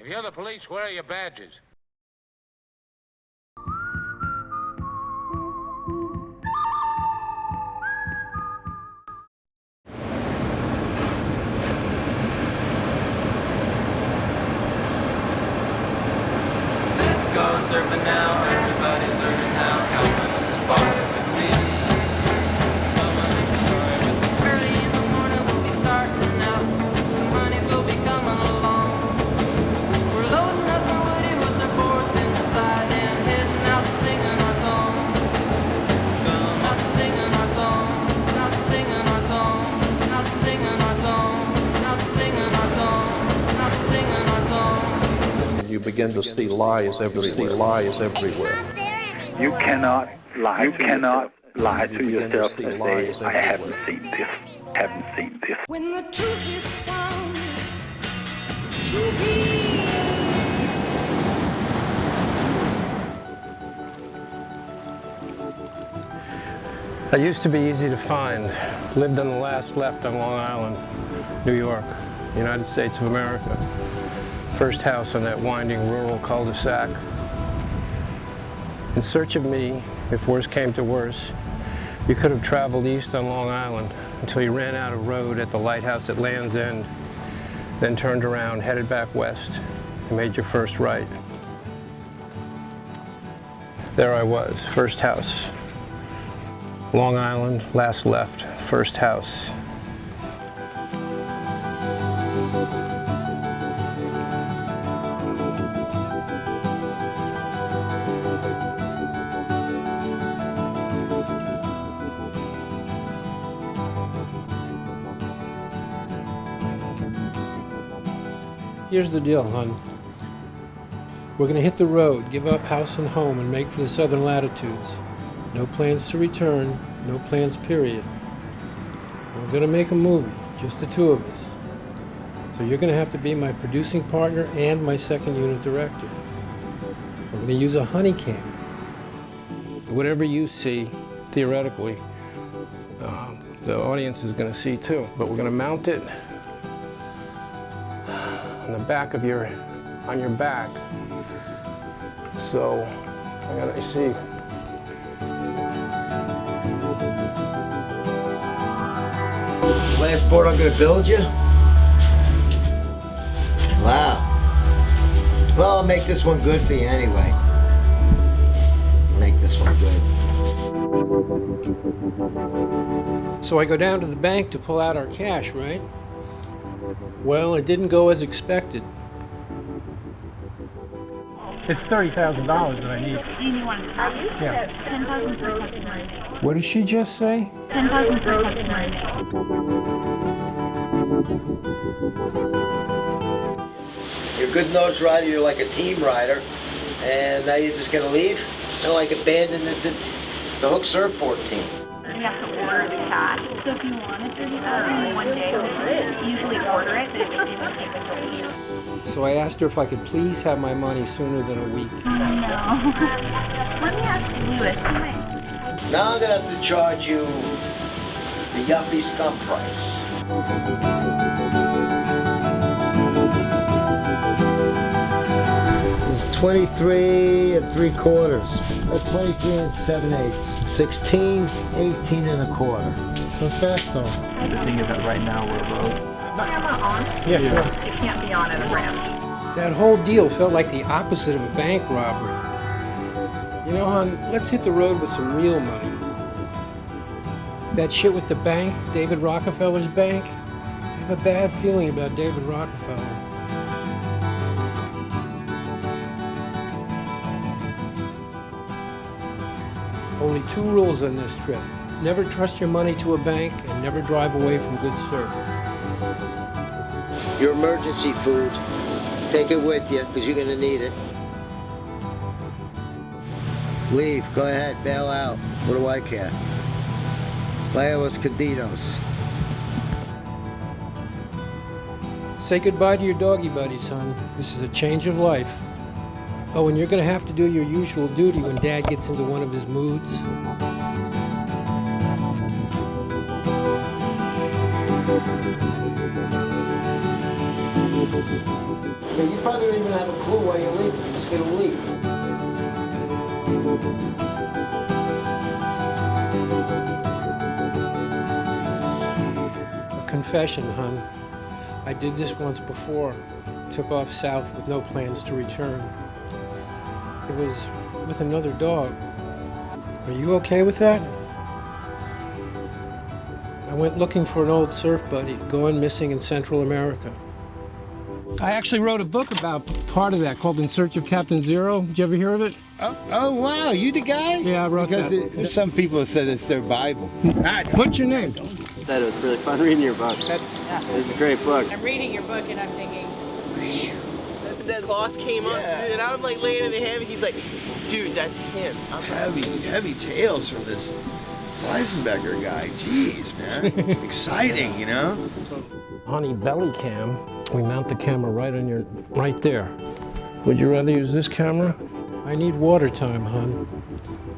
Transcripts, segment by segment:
If you're the police, where are your badges? Let's go surfing now, everybody's learning how. Come on, listen far with me. Come on, listen far with me. Early in the morning we'll be starting out. Some honeys will be coming along. We're loading up our woody with our boards inside and heading out singing our song. Come out singing our song, out singing our song, out singing our song, out singing our song, out singing our song. You begin to see lies everywhere. You cannot lie. You cannot lie to yourself and say, I haven't seen this. When the truth is found to be. I used to be easy to find. Lived on the last left on Long Island, New York, United States of America. First house on that winding rural cul-de-sac. In search of me, if worse came to worse, you could have traveled east on Long Island until you ran out of road at the lighthouse at Land's End, then turned around, headed back west, and made your first right. There I was, first house. Long Island, last left, first house. Here's the deal, hon. We're gonna hit the road, give up house and home, and make for the southern latitudes. No plans to return, no plans, period. We're gonna make a movie, just the two of us. So you're gonna have to be my producing partner and my second unit director. We're gonna use a honey cam. Whatever you see, theoretically, the audience is going to see too. But we're going to mount it on the back of on your back. So I gotta see. Last board I'm gonna build you? Wow. Well, I'll make this one good for you anyway. Make this one good. So I go down to the bank to pull out our cash, right? Well, it didn't go as expected. It's $30,000 that I need. Amy wanted to talk. Yeah. 10,000 for customers. What did she just say? 10,000 for customers. You're a good nose rider, you're like a team rider, and now you're just gonna leave? And like abandon the Hook Surfboard team. You have to order the cash. So if you wanted 30,000 one day, you usually order it, but it doesn't even take until a week. So I asked her if I could please have my money sooner than a week. No. Let me ask Lewis. Now I'm gonna have to charge you the yuppie scum price. It's 23 3/4. 23 7/8. 16, 18 1/4. So fast though. The thing is that right now we're road. Camera on? Yeah, sure. It can't be on at a ramp. That whole deal felt like the opposite of a bank robbery. You know, hon, let's hit the road with some real money. That shit with the bank, David Rockefeller's bank, I have a bad feeling about David Rockefeller. Only 2 rules on this trip. Never trust your money to a bank and never drive away from good surf. Your emergency food. Take it with you, because you're going to need it. Leave. Go ahead. Bail out. What do I care? Laos Candidos. Say goodbye to your doggy buddies, son. This is a change of life. Oh, and you're going to have to do your usual duty when Dad gets into one of his moods. Yeah, you probably don't even have a clue why you're leaving. You're just gonna leave. A confession, hon. I did this once before. Took off south with no plans to return. It was with another dog. Are you okay with that? I went looking for an old surf buddy, gone missing in Central America. I actually wrote a book about part of that called In Search of Captain Zero. Did you ever hear of it? Oh wow, you the guy? Yeah, I wrote that. Because some people said it's their Bible. What's your name? I thought it was really fun reading your book. It's a great book. I'm reading your book and I'm thinking, That boss came up and I'm like laying in the hammock. He's like, dude, that's him. I'm Heavy tales from this Weisenbecker guy. Jeez, man. Exciting, you know? Honey, belly cam. We mount the camera right there. Would you rather use this camera? I need water time, hon.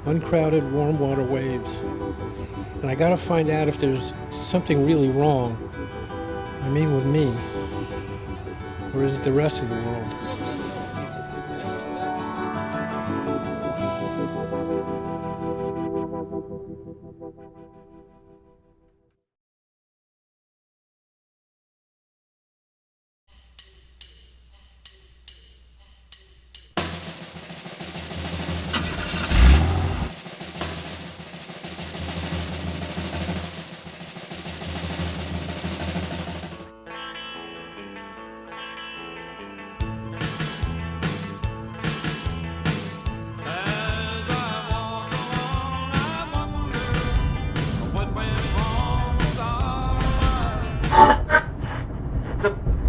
Uncrowded, warm water waves. And I gotta find out if there's something really wrong. I mean with me. Or is it the rest of the world?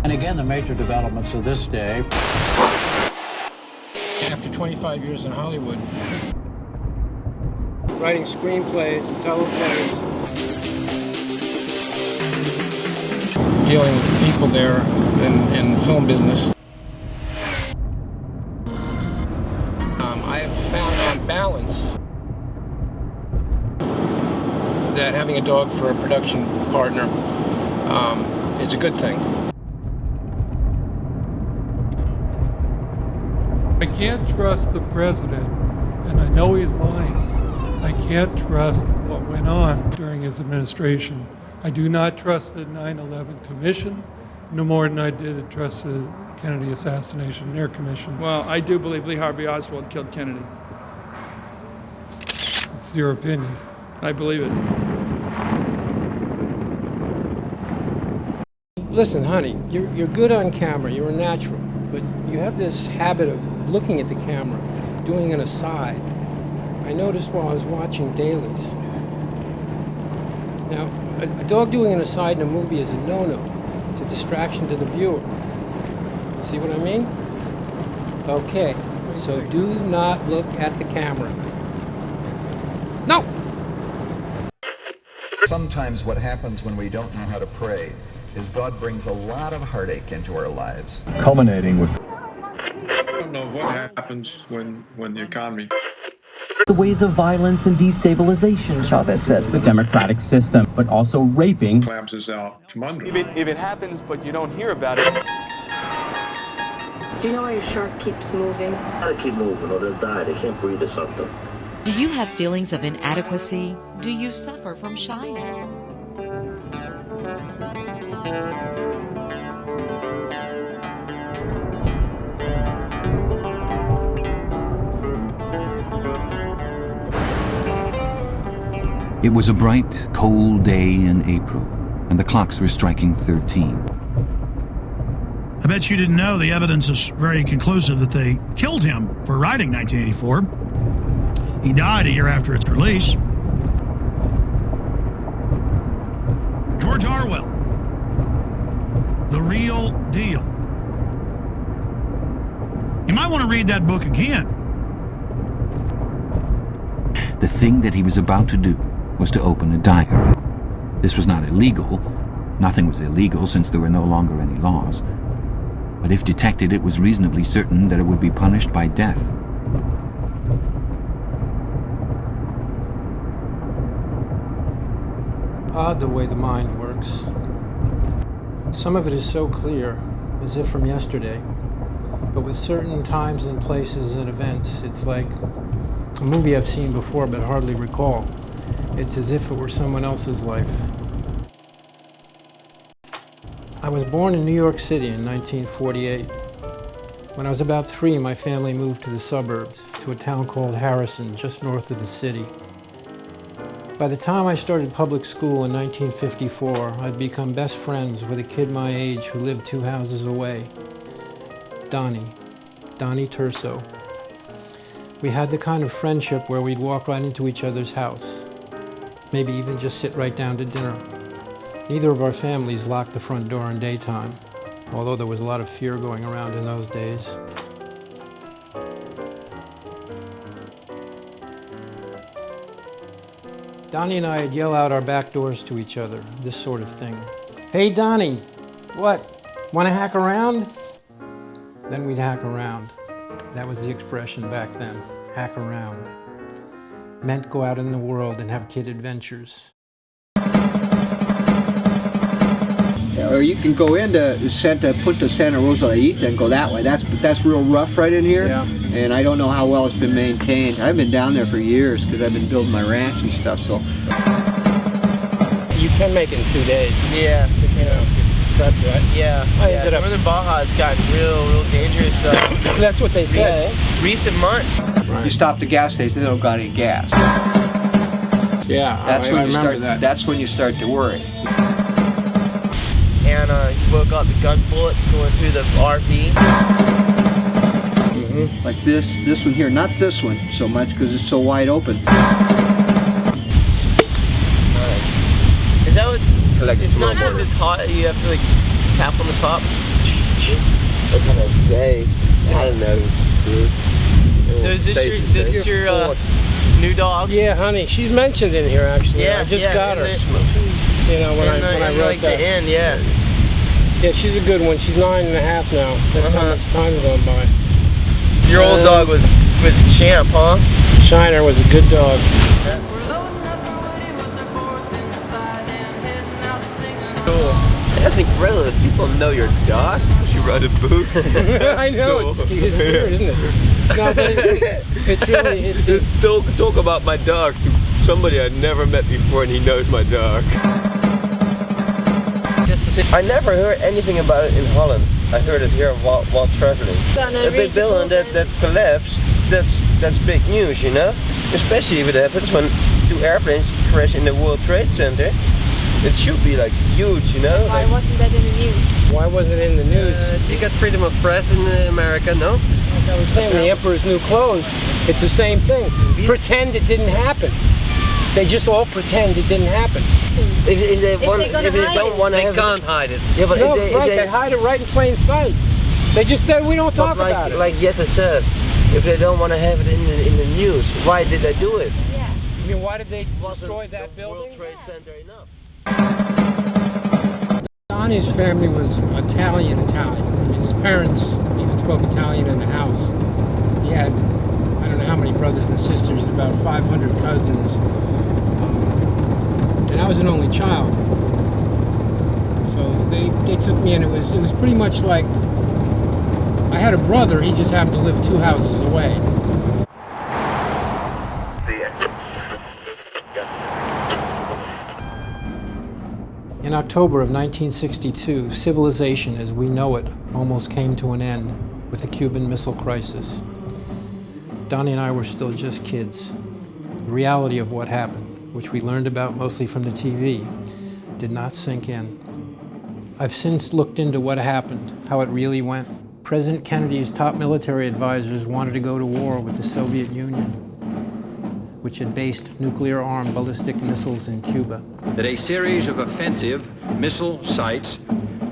And again, the major developments of this day. After 25 years in Hollywood, writing screenplays and teleplays, dealing with people there in the film business, I have found on balance that having a dog for a production partner is a good thing. I can't trust the president, and I know he's lying. I can't trust what went on during his administration. I do not trust the 9/11 Commission, no more than I did trust the Kennedy Assassination and Air Commission. Well, I do believe Lee Harvey Oswald killed Kennedy. It's your opinion. I believe it. Listen, honey, you're good on camera, you're a natural, but you have this habit of looking at the camera, doing an aside. I noticed while I was watching dailies. Now, a dog doing an aside in a movie is a no-no. It's a distraction to the viewer. See what I mean? Okay, so do not look at the camera. No! Sometimes what happens when we don't know how to pray is God brings a lot of heartache into our lives. Culminating with... I don't know what happens when the economy... The ways of violence and destabilization, Chavez said. The democratic system, but also raping... collapses out from under. If it happens, but you don't hear about it... Do you know why your shark keeps moving? Gotta keep moving or they'll die. They can't breathe or something. Do you have feelings of inadequacy? Do you suffer from shyness? It was a bright, cold day in April, and the clocks were striking 13. I bet you didn't know the evidence is very conclusive that they killed him for writing 1984. He died a year after its release. George Orwell, The Real Deal. You might want to read that book again. The thing that he was about to do was to open a diary. This was not illegal. Nothing was illegal since there were no longer any laws. But if detected, it was reasonably certain that it would be punished by death. Odd the way the mind works. Some of it is so clear, as if from yesterday. But with certain times and places and events, it's like a movie I've seen before but hardly recall. It's as if it were someone else's life. I was born in New York City in 1948. When I was about 3, my family moved to the suburbs, to a town called Harrison, just north of the city. By the time I started public school in 1954, I'd become best friends with a kid my age who lived 2 houses away, Donnie Turso. We had the kind of friendship where we'd walk right into each other's house, maybe even just sit right down to dinner. Neither of our families locked the front door in daytime, although there was a lot of fear going around in those days. Donnie and I'd yell out our back doors to each other, this sort of thing. "Hey Donnie, what, wanna hack around?" Then we'd hack around. That was the expression back then, hack around. Meant go out in the world and have kid adventures. Or you can go into Punta Santa Rosa and go that way. That's real rough right in here. Yeah. And I don't know how well it's been maintained. I've been down there for years because I've been building my ranch and stuff. So you can make it in 2 days. Yeah. You know, that's right. Yeah. Northern Baja has gotten real dangerous. That's what they say. Recent months. Right. You stop the gas station, they don't got any gas. Yeah, that's I when you remember start. that. That's when you start to worry. And you woke up the gun bullets going through the RV. Mm-hmm. Like this one here, not this one so much because it's so wide open. Nice. Is that what? It's not because it's hot. You have to like tap on the top. That's what I say. I don't know. So is this your new dog? Yeah, honey. She's mentioned in here actually. Yeah, I just got her. You know, when I wrote like that. the end, yeah. Yeah, she's a good one. She's 9.5 now. That's how much time's gone by. Your old dog was a champ, huh? Shiner was a good dog. Cool. That's incredible that people know your dog because you ride a boot. I know, cool. it's weird, isn't it? No, but it's really... Just talk about my dog to somebody I'd never met before and he knows my dog. I never heard anything about it in Holland. I heard it here while traveling. A big building that collapsed, that's big news, you know? Especially if it happens when 2 airplanes crash in the World Trade Center. It should be like huge, you know? Why wasn't that in the news? Why wasn't it in the news? You got freedom of press in America, no? Like I was saying, the Emperor's New Clothes, it's the same thing. Pretend it didn't happen. They just all pretend it didn't happen. If they don't want to have it, they can't hide it. Yeah, but no, if they hide it right in plain sight. They just say we don't talk about it. Like Jette says, if they don't want to have it in the news, why did they do it? Yeah. I mean, why did they destroy that building? World Trade Center enough. Donnie's family was Italian. I mean, his parents even spoke Italian in the house. He had, I don't know how many brothers and sisters, about 500 cousins. And I was an only child. So they took me, and it was pretty much like I had a brother, he just happened to live 2 houses away. In October of 1962, civilization as we know it almost came to an end with the Cuban Missile Crisis. Donnie and I were still just kids. The reality of what happened, which we learned about mostly from the TV, did not sink in. I've since looked into what happened, how it really went. President Kennedy's top military advisors wanted to go to war with the Soviet Union, which had based nuclear-armed ballistic missiles in Cuba. That a series of offensive missile sites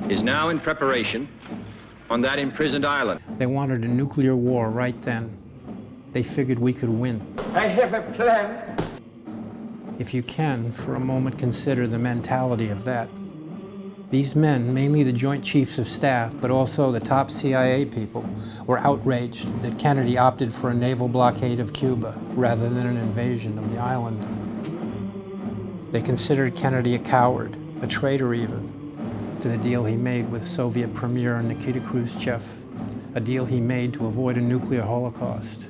is now in preparation on that imprisoned island. They wanted a nuclear war right then. They figured we could win. I have a plan. If you can, for a moment, consider the mentality of that. These men, mainly the Joint Chiefs of Staff, but also the top CIA people, were outraged that Kennedy opted for a naval blockade of Cuba rather than an invasion of the island. They considered Kennedy a coward, a traitor even, for the deal he made with Soviet Premier Nikita Khrushchev, a deal he made to avoid a nuclear holocaust.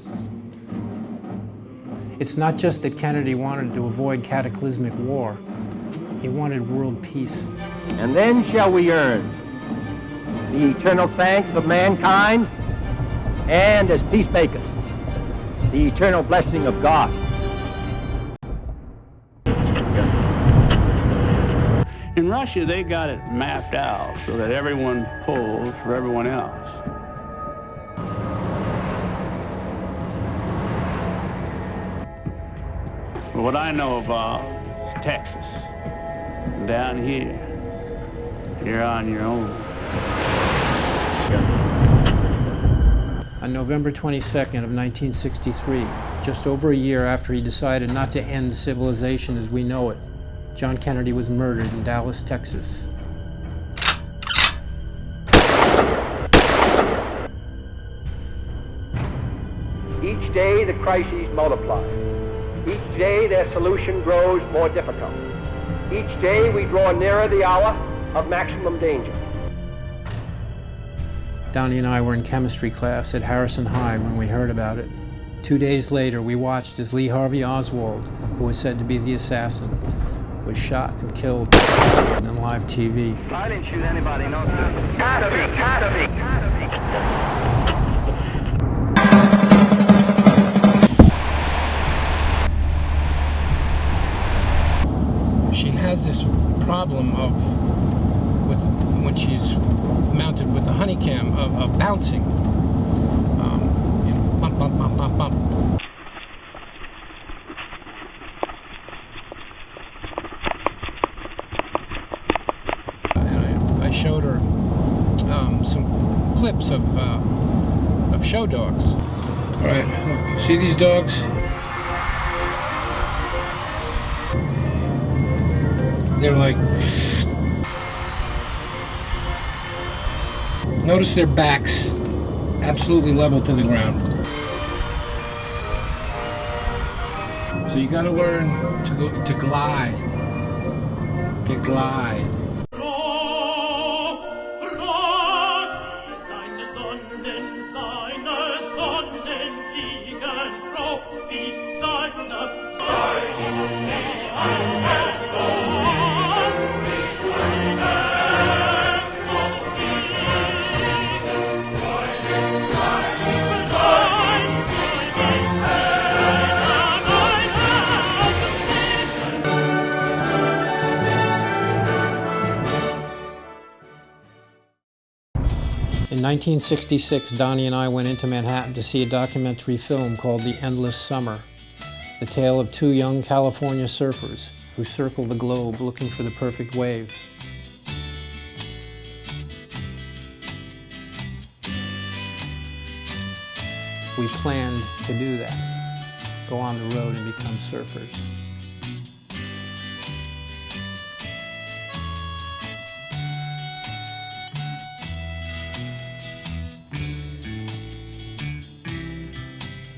It's not just that Kennedy wanted to avoid cataclysmic war. He wanted world peace. And then shall we earn the eternal thanks of mankind, and as peacemakers, the eternal blessing of God. In Russia, they got it mapped out so that everyone pulls for everyone else. But what I know about is Texas. Down here, you're on your own. On November 22nd of 1963, just over a year after he decided not to end civilization as we know it, John Kennedy was murdered in Dallas, Texas. Each day the crises multiply. Each day their solution grows more difficult. Each day we draw nearer the hour of maximum danger. Donnie and I were in chemistry class at Harrison High when we heard about it. 2 days later, we watched as Lee Harvey Oswald, who was said to be the assassin, was shot and killed on live TV. I didn't shoot anybody, no sir. Gotta be. She has this problem when she's mounted with the honeycam of bouncing. Bump, bump, bump, bump, bump. And I showed her some clips of show dogs. All right, see these dogs? They're like, notice their backs absolutely level to the ground. So you got to learn to glide. Get glide. In 1966, Donnie and I went into Manhattan to see a documentary film called The Endless Summer, the tale of two young California surfers who circle the globe looking for the perfect wave. We planned to do that, go on the road and become surfers.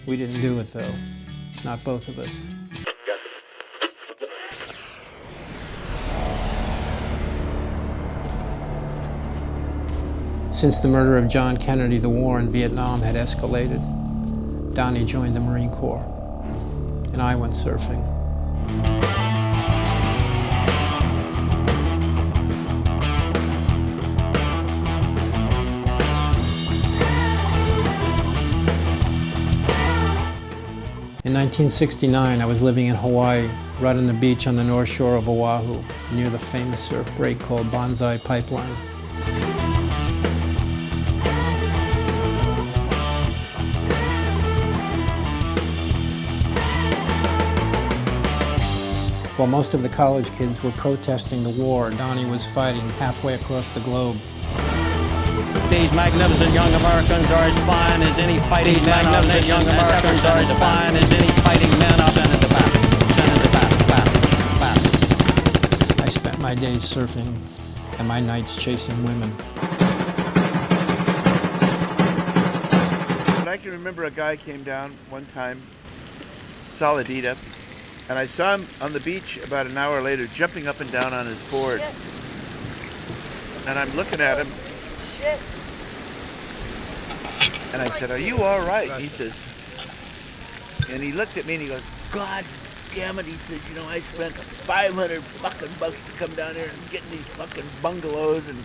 We didn't do it though, not both of us. Since the murder of John Kennedy, the war in Vietnam had escalated. Donnie joined the Marine Corps, and I went surfing. In 1969, I was living in Hawaii, right on the beach on the north shore of Oahu, near the famous surf break called Banzai Pipeline. While most of the college kids were protesting the war, Donnie was fighting halfway across the globe. These magnificent young Americans are as fine as any fighting men of the young Americans are as fine as any fighting men of the back. I spent my days surfing and my nights chasing women. I can remember a guy came down one time, Saladita, and I saw him on the beach about an hour later jumping up and down on his board. And I'm looking at him. And I said, "Are you all right?" He says, and he looked at me and he goes, "God damn it," he says, "you know, I spent $500 fucking bucks to come down here and get in these fucking bungalows, and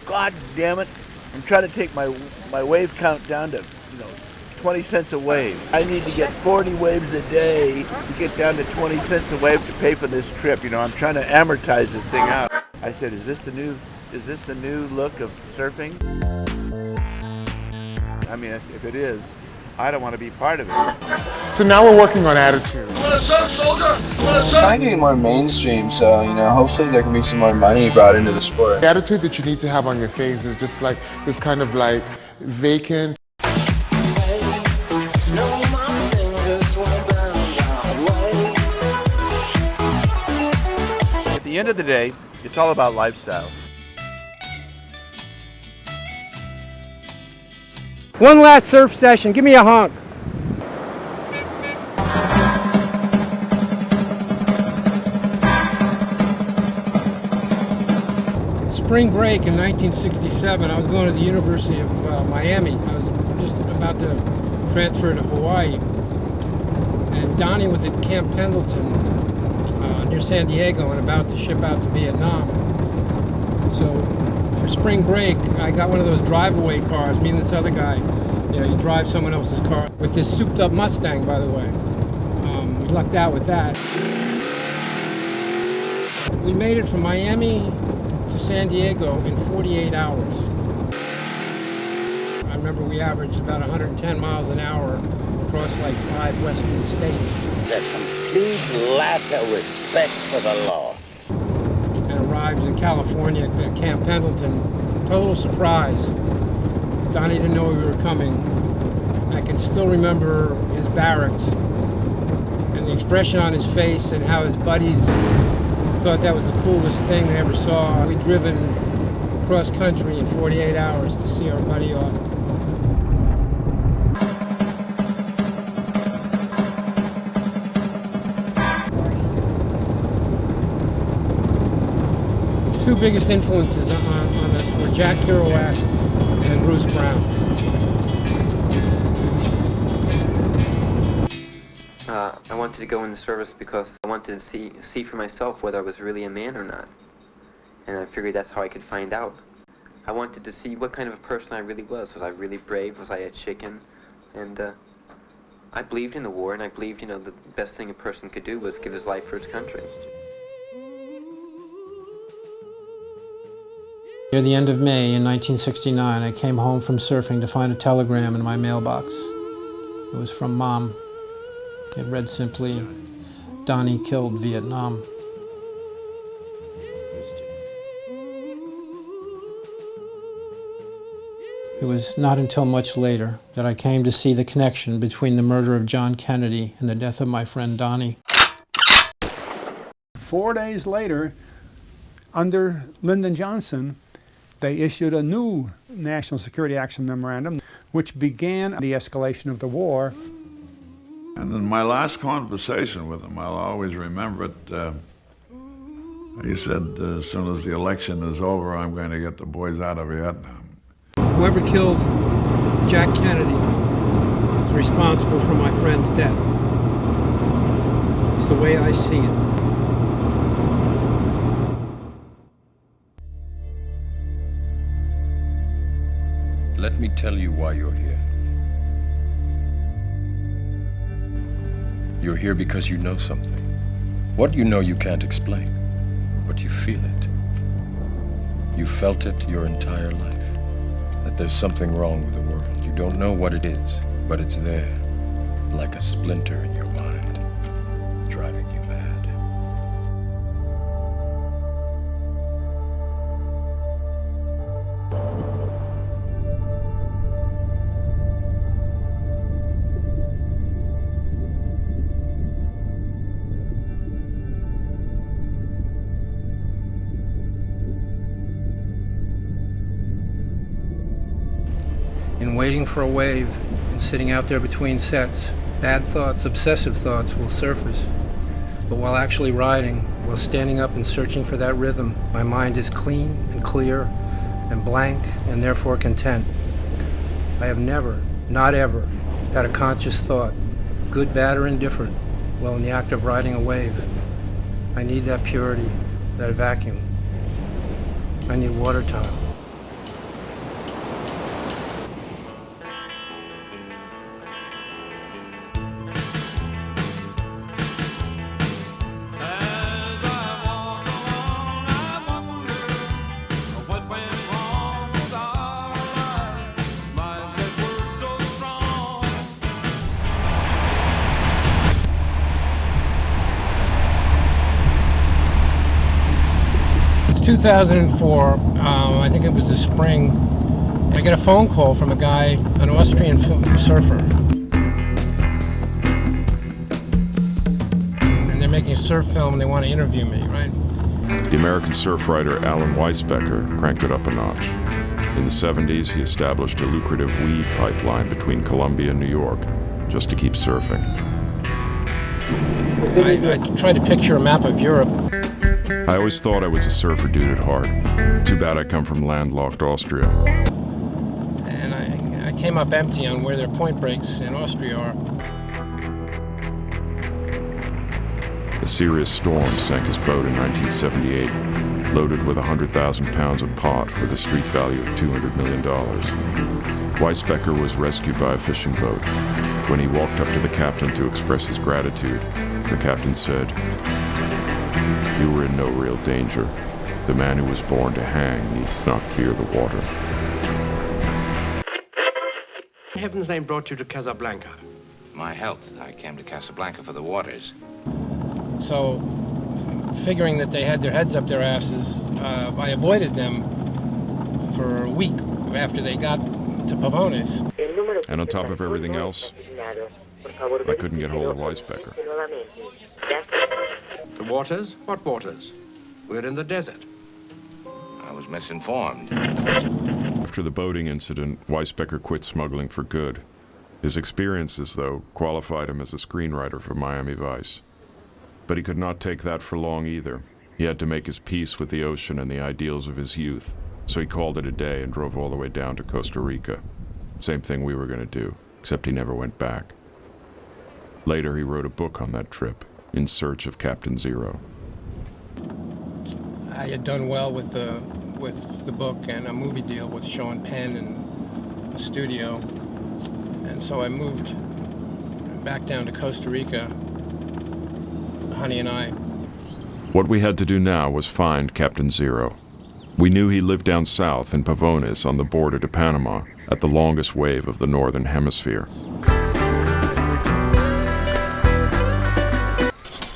God damn it, I'm trying to take my wave count down to, 20 cents a wave. I need to get 40 waves a day to get down to 20 cents a wave to pay for this trip. I'm trying to amortize this thing out." I said, is this the new look of surfing? I mean, if it is, I don't want to be part of it. So now we're working on attitude. Trying to get more mainstream, so hopefully there can be some more money brought into the sport. The attitude that you need to have on your face is just like this kind of like vacant. At the end of the day, it's all about lifestyle. One last surf session. Give me a honk. Spring break in 1967, I was going to the University of Miami. I was just about to transfer to Hawaii. And Donnie was at Camp Pendleton near San Diego and about to ship out to Vietnam. So for spring break, I got one of those drive-away cars. Me and this other guy, you drive someone else's car with this souped-up Mustang, by the way. We lucked out with that. We made it from Miami to San Diego in 48 hours. I remember we averaged about 110 miles an hour across like 5 western states. A complete lack of respect for the law. And arrived in California at Camp Pendleton. Total surprise. Donnie didn't know we were coming. I can still remember his barracks and the expression on his face and how his buddies thought that was the coolest thing they ever saw. We'd driven cross country in 48 hours to see our buddy off. Two biggest influences on us were Jack Kerouac and Bruce Brown. I wanted to go in the service because I wanted to see for myself whether I was really a man or not. And I figured that's how I could find out. I wanted to see what kind of a person I really was. Was I really brave? Was I a chicken? And I believed in the war, and I believed, the best thing a person could do was give his life for his country. Near the end of May in 1969, I came home from surfing to find a telegram in my mailbox. It was from Mom. It read simply, "Donnie killed Vietnam." It was not until much later that I came to see the connection between the murder of John Kennedy and the death of my friend Donnie. 4 days later, under Lyndon Johnson, they issued a new National Security Action Memorandum, which began the escalation of the war. And in my last conversation with him, I'll always remember it, he said, as soon as the election is over, I'm going to get the boys out of Vietnam. Whoever killed Jack Kennedy is responsible for my friend's death. It's the way I see it. Let me tell you why you're here. You're here because you know something. What you know you can't explain, but you feel it. You felt it your entire life, that there's something wrong with the world. You don't know what it is, but it's there, like a splinter in your mind, driving you mad. In waiting for a wave and sitting out there between sets, bad thoughts, obsessive thoughts will surface. But while actually riding, while standing up and searching for that rhythm, my mind is clean and clear, and blank and therefore content. I have never, not ever, had a conscious thought, good, bad, or indifferent, while in the act of riding a wave. I need that purity, that vacuum. I need water time. It's 2004, I think it was the spring. I get a phone call from a guy, an Austrian surfer. And they're making a surf film and they want to interview me, right? The American surf writer Alan Weisbecker cranked it up a notch. In the 70s, he established a lucrative weed pipeline between Colombia and New York, just to keep surfing. I tried to picture a map of Europe. I always thought I was a surfer dude at heart. Too bad I come from landlocked Austria. And I came up empty on where their point breaks in Austria are. A serious storm sank his boat in 1978, loaded with 100,000 pounds of pot with a street value of $200 million. Weisbecker was rescued by a fishing boat. When he walked up to the captain to express his gratitude, the captain said, "You were in no real danger. The man who was born to hang needs not fear the water." In heaven's name brought you to Casablanca? My health. I came to Casablanca for the waters. So, figuring that they had their heads up their asses, I avoided them for a week after they got to Pavones. And on top of everything else, I couldn't get hold of Weisbecker. The waters? What waters? We're in the desert. I was misinformed. After the boating incident, Weisbecker quit smuggling for good. His experiences, though, qualified him as a screenwriter for Miami Vice. But he could not take that for long either. He had to make his peace with the ocean and the ideals of his youth, so he called it a day and drove all the way down to Costa Rica. Same thing we were going to do, except he never went back. Later, he wrote a book on that trip, In Search of Captain Zero. I had done well with the book and a movie deal with Sean Penn and a studio, and so I moved back down to Costa Rica, Honey and I. What we had to do now was find Captain Zero. We knew he lived down south in Pavones on the border to Panama, at the longest wave of the northern hemisphere.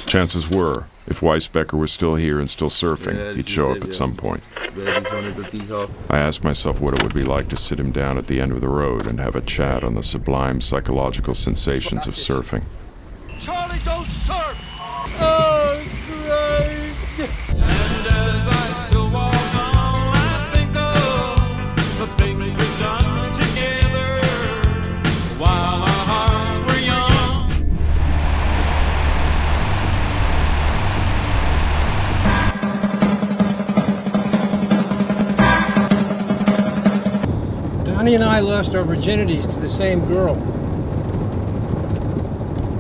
Chances were, if Weisbecker was still here and still surfing, he'd show up at some point. I asked myself what it would be like to sit him down at the end of the road and have a chat on the sublime psychological sensations of surfing. Charlie, don't surf! Oh, great! And as I still walk on, I think of the things we've done together while our hearts were young. Donnie and I lost our virginities to the same girl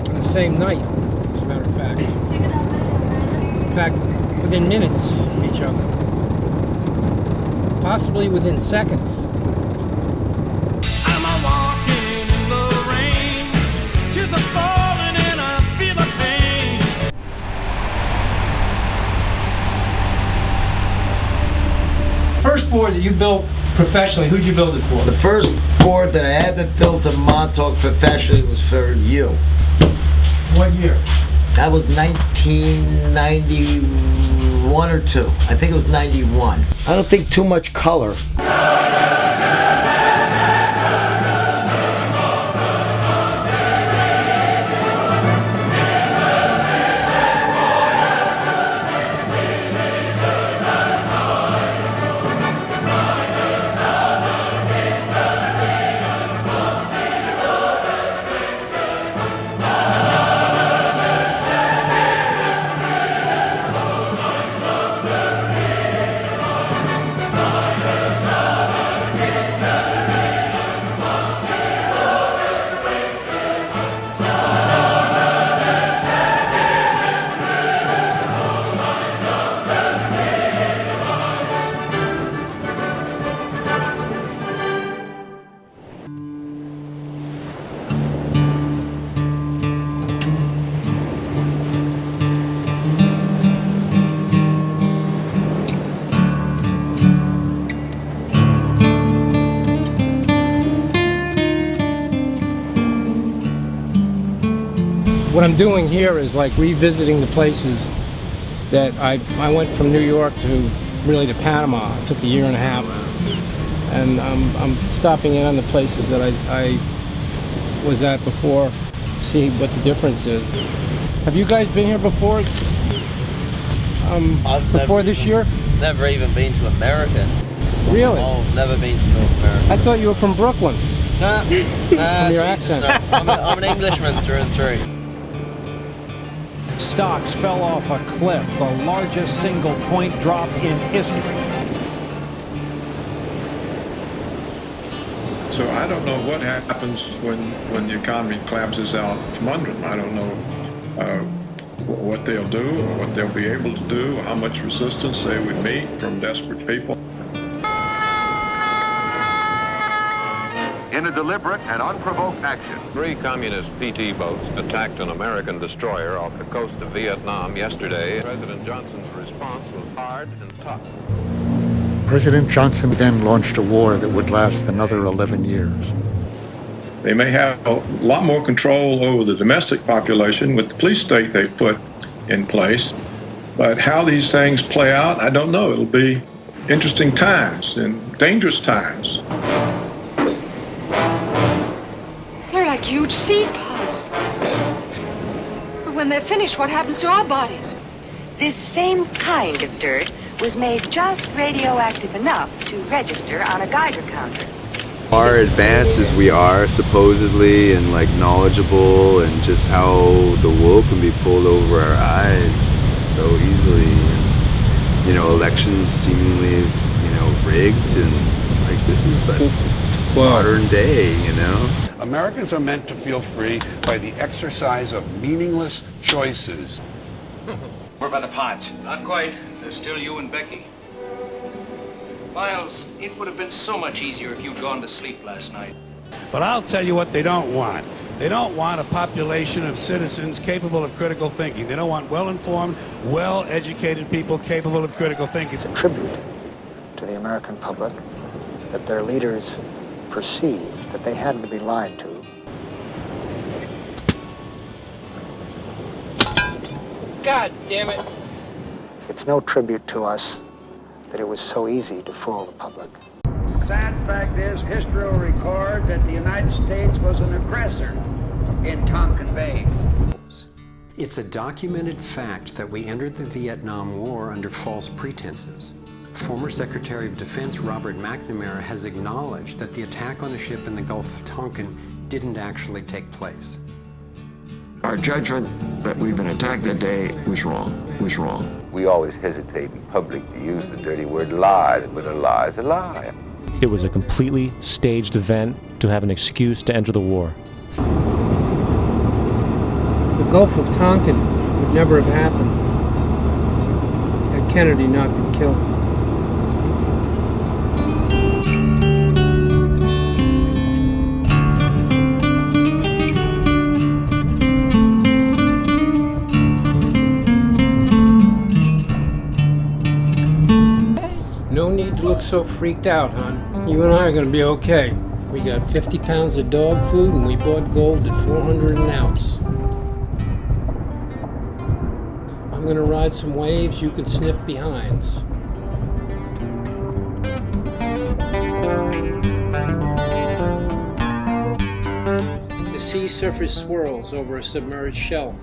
on the same night, as a matter of fact. In fact, within minutes of each other. Possibly within seconds. I'm a walking in the rain, tears are falling and I feel the pain. First board that you built professionally, who'd you build it for? The first board that I ever built in Montauk professionally was for you. What year? That was 1991 or 2. I think it was 91. I don't think too much color. what I'm doing here is like revisiting the places that I went from New York to really to Panama. It took a year and a half, and I'm stopping in on the places that I was at before, see what the difference is. Have you guys been here before? Before this year? Never even been to America. Really? Oh, never been to North America. I thought you were from Brooklyn. Nah, From your Jesus, accent. no. I'm an Englishman through and through. Stocks fell off a cliff, the largest single point drop in history. So I don't know what happens when the economy collapses out from under them. I don't know what they'll do or what they'll be able to do, how much resistance they would meet from desperate people. In a deliberate and unprovoked action, 3 communist PT boats attacked an American destroyer off the coast of Vietnam yesterday. President Johnson's response was hard and tough. President Johnson then launched a war that would last another 11 years. They may have a lot more control over the domestic population with the police state they've put in place. But how these things play out, I don't know. It'll be interesting times and dangerous times. They're like huge seed pods. But when they're finished, what happens to our bodies? This same kind of dirt was made just radioactive enough to register on a Geiger counter. Far advanced as we are, supposedly, and like knowledgeable, and just how the wool can be pulled over our eyes so easily. And, you know, elections seemingly, you know, rigged, and like this is like modern day, you know. Americans are meant to feel free by the exercise of meaningless choices. What about the pods? Not quite. There's still you and Becky. Miles, it would have been so much easier if you'd gone to sleep last night. But I'll tell you what they don't want. They don't want a population of citizens capable of critical thinking. They don't want well-informed, well-educated people capable of critical thinking. It's a tribute to the American public that their leaders perceived that they had to be lied to. God damn it! It's no tribute to us that it was so easy to fool the public. Sad fact is, history will record that the United States was an aggressor in Tonkin Bay. It's a documented fact that we entered the Vietnam War under false pretenses. Former Secretary of Defense Robert McNamara has acknowledged that the attack on the ship in the Gulf of Tonkin didn't actually take place. Our judgment that we've been attacked that day was wrong. We always hesitate in public to use the dirty word lies, but a lie is a lie. It was a completely staged event to have an excuse to enter the war. The Gulf of Tonkin would never have happened had Kennedy not been killed. No need to look so freaked out, hon. You and I are going to be okay. We got 50 pounds of dog food and we bought gold at 400 an ounce. I'm going to ride some waves, you can sniff behinds. The sea surface swirls over a submerged shelf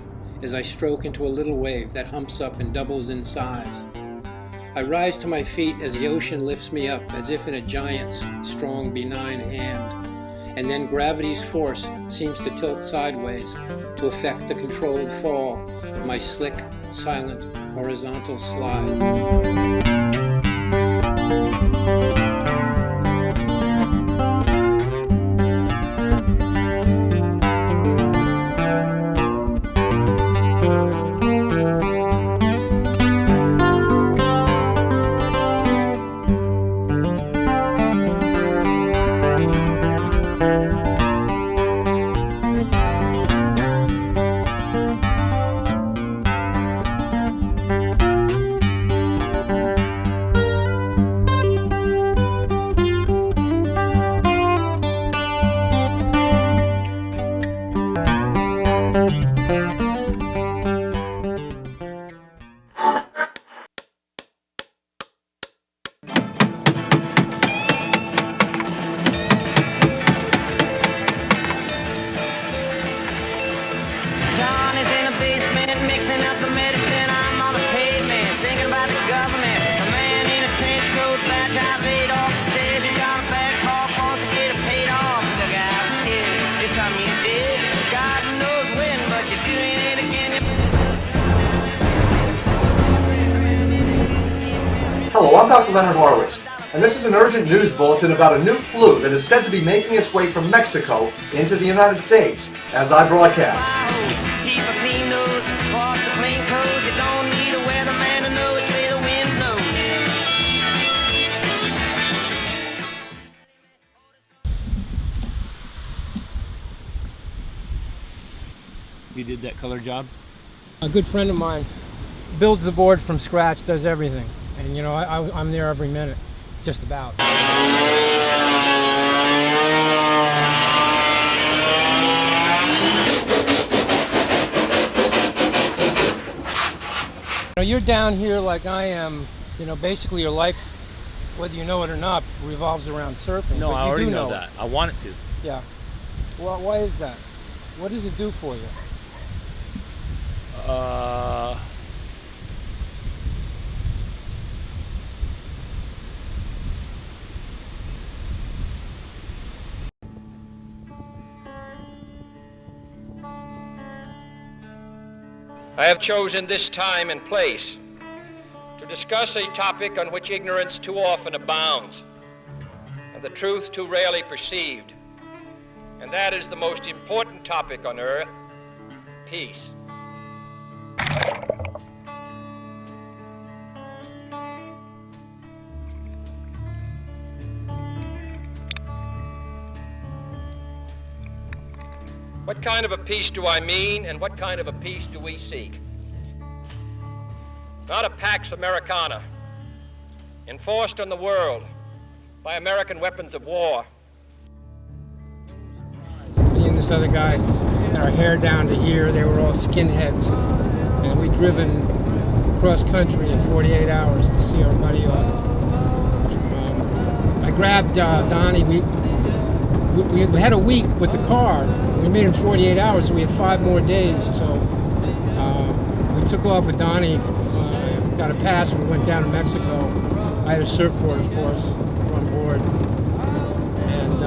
as I stroke into a little wave that humps up and doubles in size. I rise to my feet as the ocean lifts me up, as if in a giant's strong, benign hand. And then gravity's force seems to tilt sideways to effect the controlled fall of my slick, silent, horizontal slide. I'm Dr. Leonard Horowitz, and this is an urgent news bulletin about a new flu that is said to be making its way from Mexico into the United States as I broadcast. Keep a clean nose, wash the clean clothes. You don't need a weatherman to know which way the wind blows. You did that color job? A good friend of mine builds the board from scratch, does everything. And you know, I'm there every minute, just about. You're down here like I am, you know, basically your life, whether you know it or not, revolves around surfing. No, but I you already do know that. I want it to. Yeah. Well, why is that? What does it do for you? I have chosen this time and place to discuss a topic on which ignorance too often abounds and the truth too rarely perceived, and that is the most important topic on earth, peace. What kind of a peace do I mean, and what kind of a peace do we seek? Not a Pax Americana, enforced on the world by American weapons of war. Me and this other guy had our hair down to here. They were all skinheads. And we'd driven cross country in 48 hours to see our buddy off. I grabbed Donnie. We had a week with the car. We made it in 48 hours, so we had 5 more days. So we took off with Donnie, got a pass, and we went down to Mexico. I had a surfboard, of course, on board. And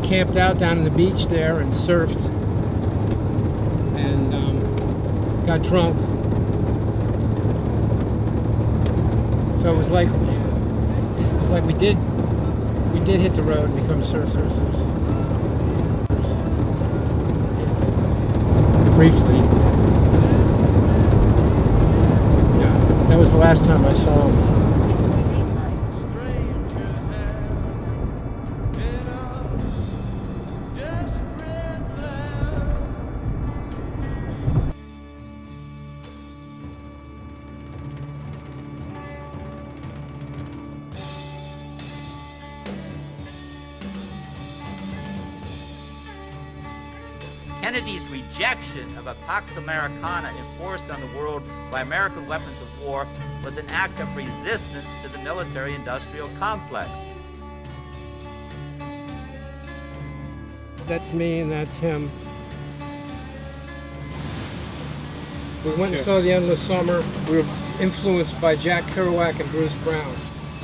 we camped out down on the beach there and surfed. And got drunk. So it was like we did hit the road and become surfers. Briefly. Yeah, that was the last time I saw him. Kennedy's rejection of a Pax Americana enforced on the world by American weapons of war was an act of resistance to the military-industrial complex. That's me and that's him. We went and saw The Endless Summer. We were influenced by Jack Kerouac and Bruce Brown.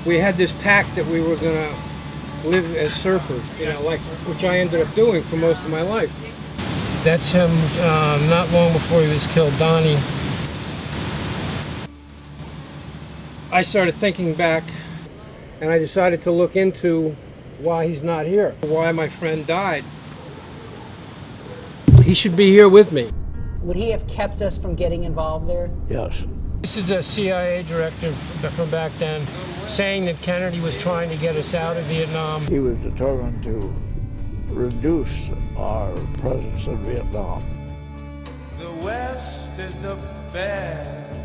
We had this pact that we were going to live as surfers, you know, like which I ended up doing for most of my life. That's him not long before he was killed, Donnie. I started thinking back and I decided to look into why he's not here, why my friend died. He should be here with me. Would he have kept us from getting involved there? Yes. This is a CIA directive from back then saying that Kennedy was trying to get us out of Vietnam. He was determined to reduce our presence in Vietnam. The West is the best.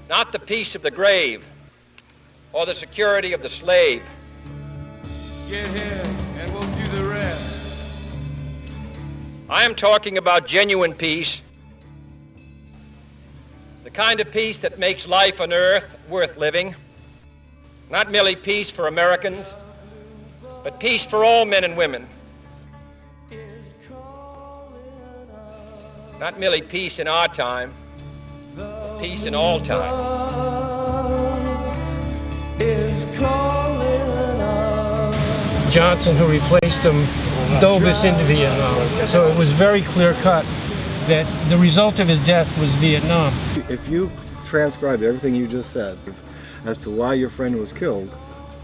Not the peace of the grave or the security of the slave. Get him and we'll do the rest. I am talking about genuine peace, the kind of peace that makes life on earth worth living, not merely peace for Americans, but peace for all men and women. Not merely peace in our time, but peace in all time. Johnson, who replaced him, dove us into Vietnam. So it was very clear cut that the result of his death was Vietnam. If you transcribed everything you just said as to why your friend was killed,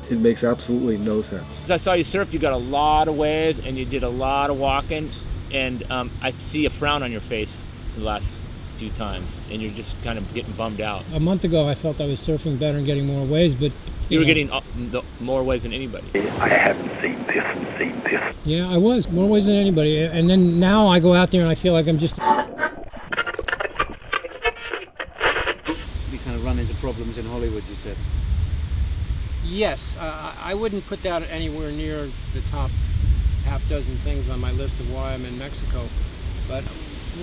it makes absolutely no sense. As I saw you surf, you got a lot of waves and you did a lot of walking, and I see a frown on your face the last few times, and you're just kind of getting bummed out. A month ago, I felt I was surfing better and getting more waves, but you were getting more waves than anybody. I haven't seen this and seen this. Yeah, I was more waves than anybody, and then now I go out there and I feel like I'm just. We kind of run into problems in Hollywood, you said. Yes, I wouldn't put that anywhere near the top half dozen things on my list of why I'm in Mexico, but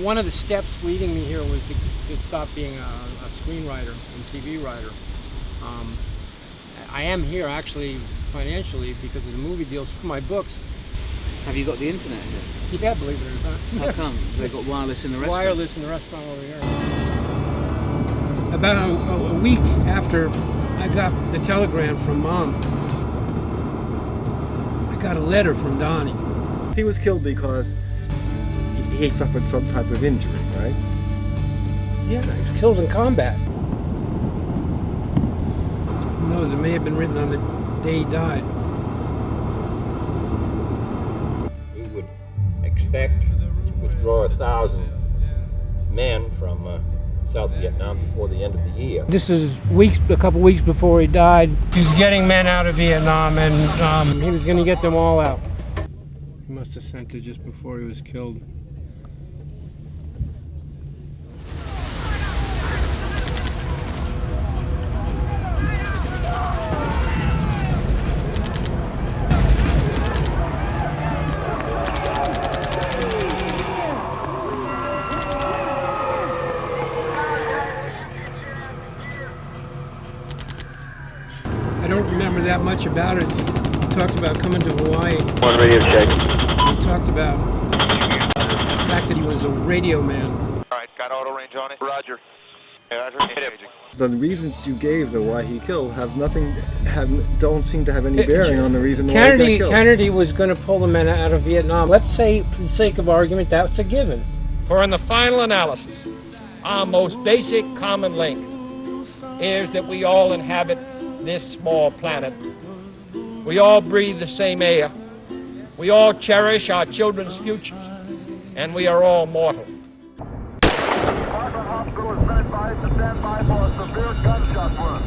one of the steps leading me here was to stop being a screenwriter and TV writer. I am here actually financially because of the movie deals for my books. Have you got the internet here? Yeah, believe it or not. How come? They've got wireless in the restaurant? Wireless in the restaurant over here. About a week after I got the telegram from Mom, I got a letter from Donnie. He was killed because he suffered some type of injury, right? Yeah, he was killed in combat. Who knows, it may have been written on the day he died. We would expect to withdraw 1,000 men from South Vietnam before the end of the year. This is a couple weeks before he died. He was getting men out of Vietnam, and he was going to get them all out. He must have sent it just before he was killed. I don't remember that much about it. He talked about coming to Hawaii. One radio check. He talked about the fact that he was a radio man. All right, got auto range on it. Roger. Yeah, Roger. Engaging. The reasons you gave the why he killed don't seem to have any bearing on the reason why he got killed. Kennedy was going to pull the men out of Vietnam. Let's say, for the sake of argument, that's a given. For in the final analysis, our most basic common link is that we all inhabit this small planet. We all breathe the same air. We all cherish our children's futures. And we are all mortal. Hospital has been advised to stand by for a severe gunshot wound.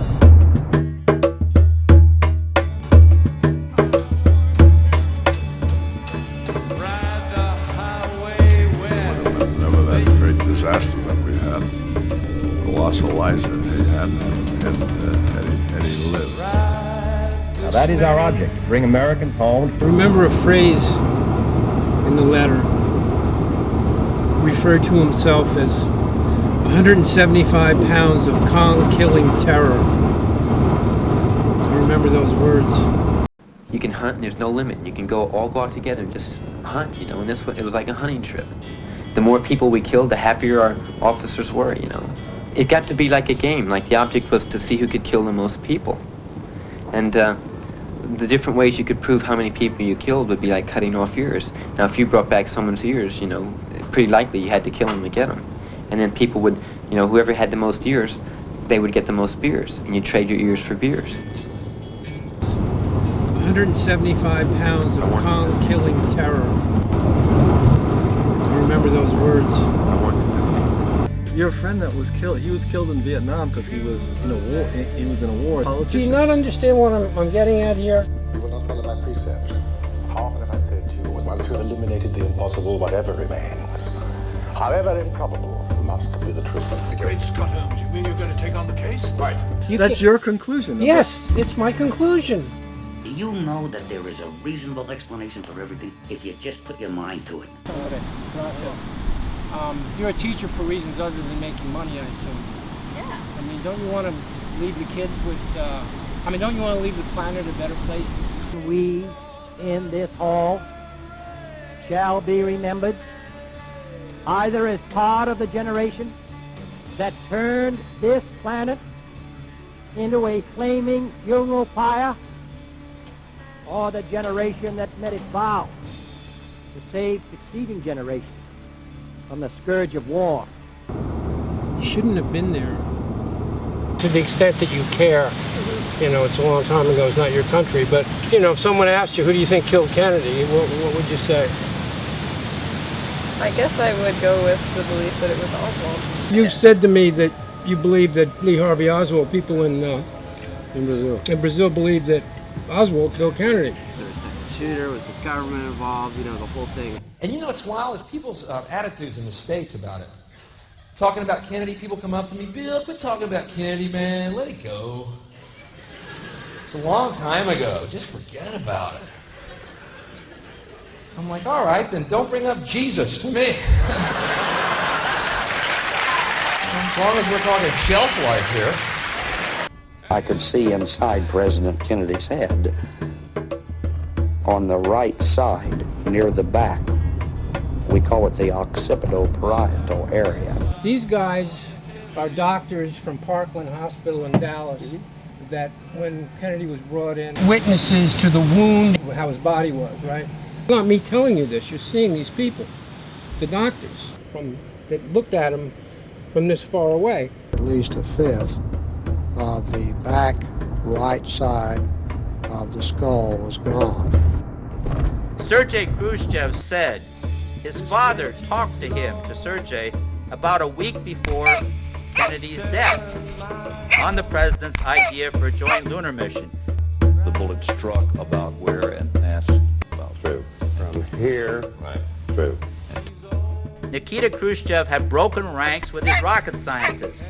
Remember that great disaster that we had, the loss of lives that they had, and Eddie lived. Now that is our object, to bring Americans home. I remember a phrase in the letter referred to himself as 175 pounds of Kong-killing terror. I remember those words. You can hunt and there's no limit. You can all go out together and just hunt, you know, and it was like a hunting trip. The more people we killed, the happier our officers were, you know. It got to be like a game, like the object was to see who could kill the most people. And the different ways you could prove how many people you killed would be like cutting off ears. Now if you brought back someone's ears, you know, pretty likely you had to kill them to get them. And then people would, you know, whoever had the most ears, they would get the most beers, and you'd trade your ears for beers. 175 pounds of Kong-killing terror. I remember those words. Your friend that was killed, he was killed in Vietnam because he was in a war. He was in a war. Do you not understand what I'm getting at here? You will not follow my precept. How often have I said to you, once you have eliminated the impossible, whatever remains, however improbable, must be the truth. Great Scott Holmes, you mean you're going to take on the case? Right. That's your conclusion. Yes, it's my conclusion. You know that there is a reasonable explanation for everything if you just put your mind to it. Okay, process. You're a teacher for reasons other than making money, I assume. Yeah. I mean, don't you want to leave the kids with, don't you want to leave the planet a better place? We in this hall shall be remembered either as part of the generation that turned this planet into a flaming funeral pyre, or the generation that met its vow to save succeeding generations from the scourge of war. You shouldn't have been there. To the extent that you care, you know, it's a long time ago, it's not your country, but, you know, if someone asked you, who do you think killed Kennedy, what would you say? I guess I would go with the belief that it was Oswald. You've said to me that you believe that Lee Harvey Oswald, people in Brazil believe that Oswald killed Kennedy. There was a second shooter, was the government involved, you know, the whole thing. And you know what's wild is people's attitudes in the States about it. Talking about Kennedy, people come up to me, Bill, quit talking about Kennedy, man, let it go. It's a long time ago, just forget about it. I'm like, all right, then don't bring up Jesus to me. As long as we're talking shelf life here. I could see inside President Kennedy's head on the right side, near the back. We call it the occipito-parietal area. These guys are doctors from Parkland Hospital in Dallas that when Kennedy was brought in, witnesses to the wound, how his body was, right? It's not me telling you this, you're seeing these people, the doctors that looked at him from this far away. At least a fifth of the back right side of the skull was gone. Sergei Khrushchev said his father talked to him, to Sergei, about a week before Kennedy's death on the president's idea for a joint lunar mission. The bullet struck about where and asked about. True. From here. Right. True. Nikita Khrushchev had broken ranks with his rocket scientists.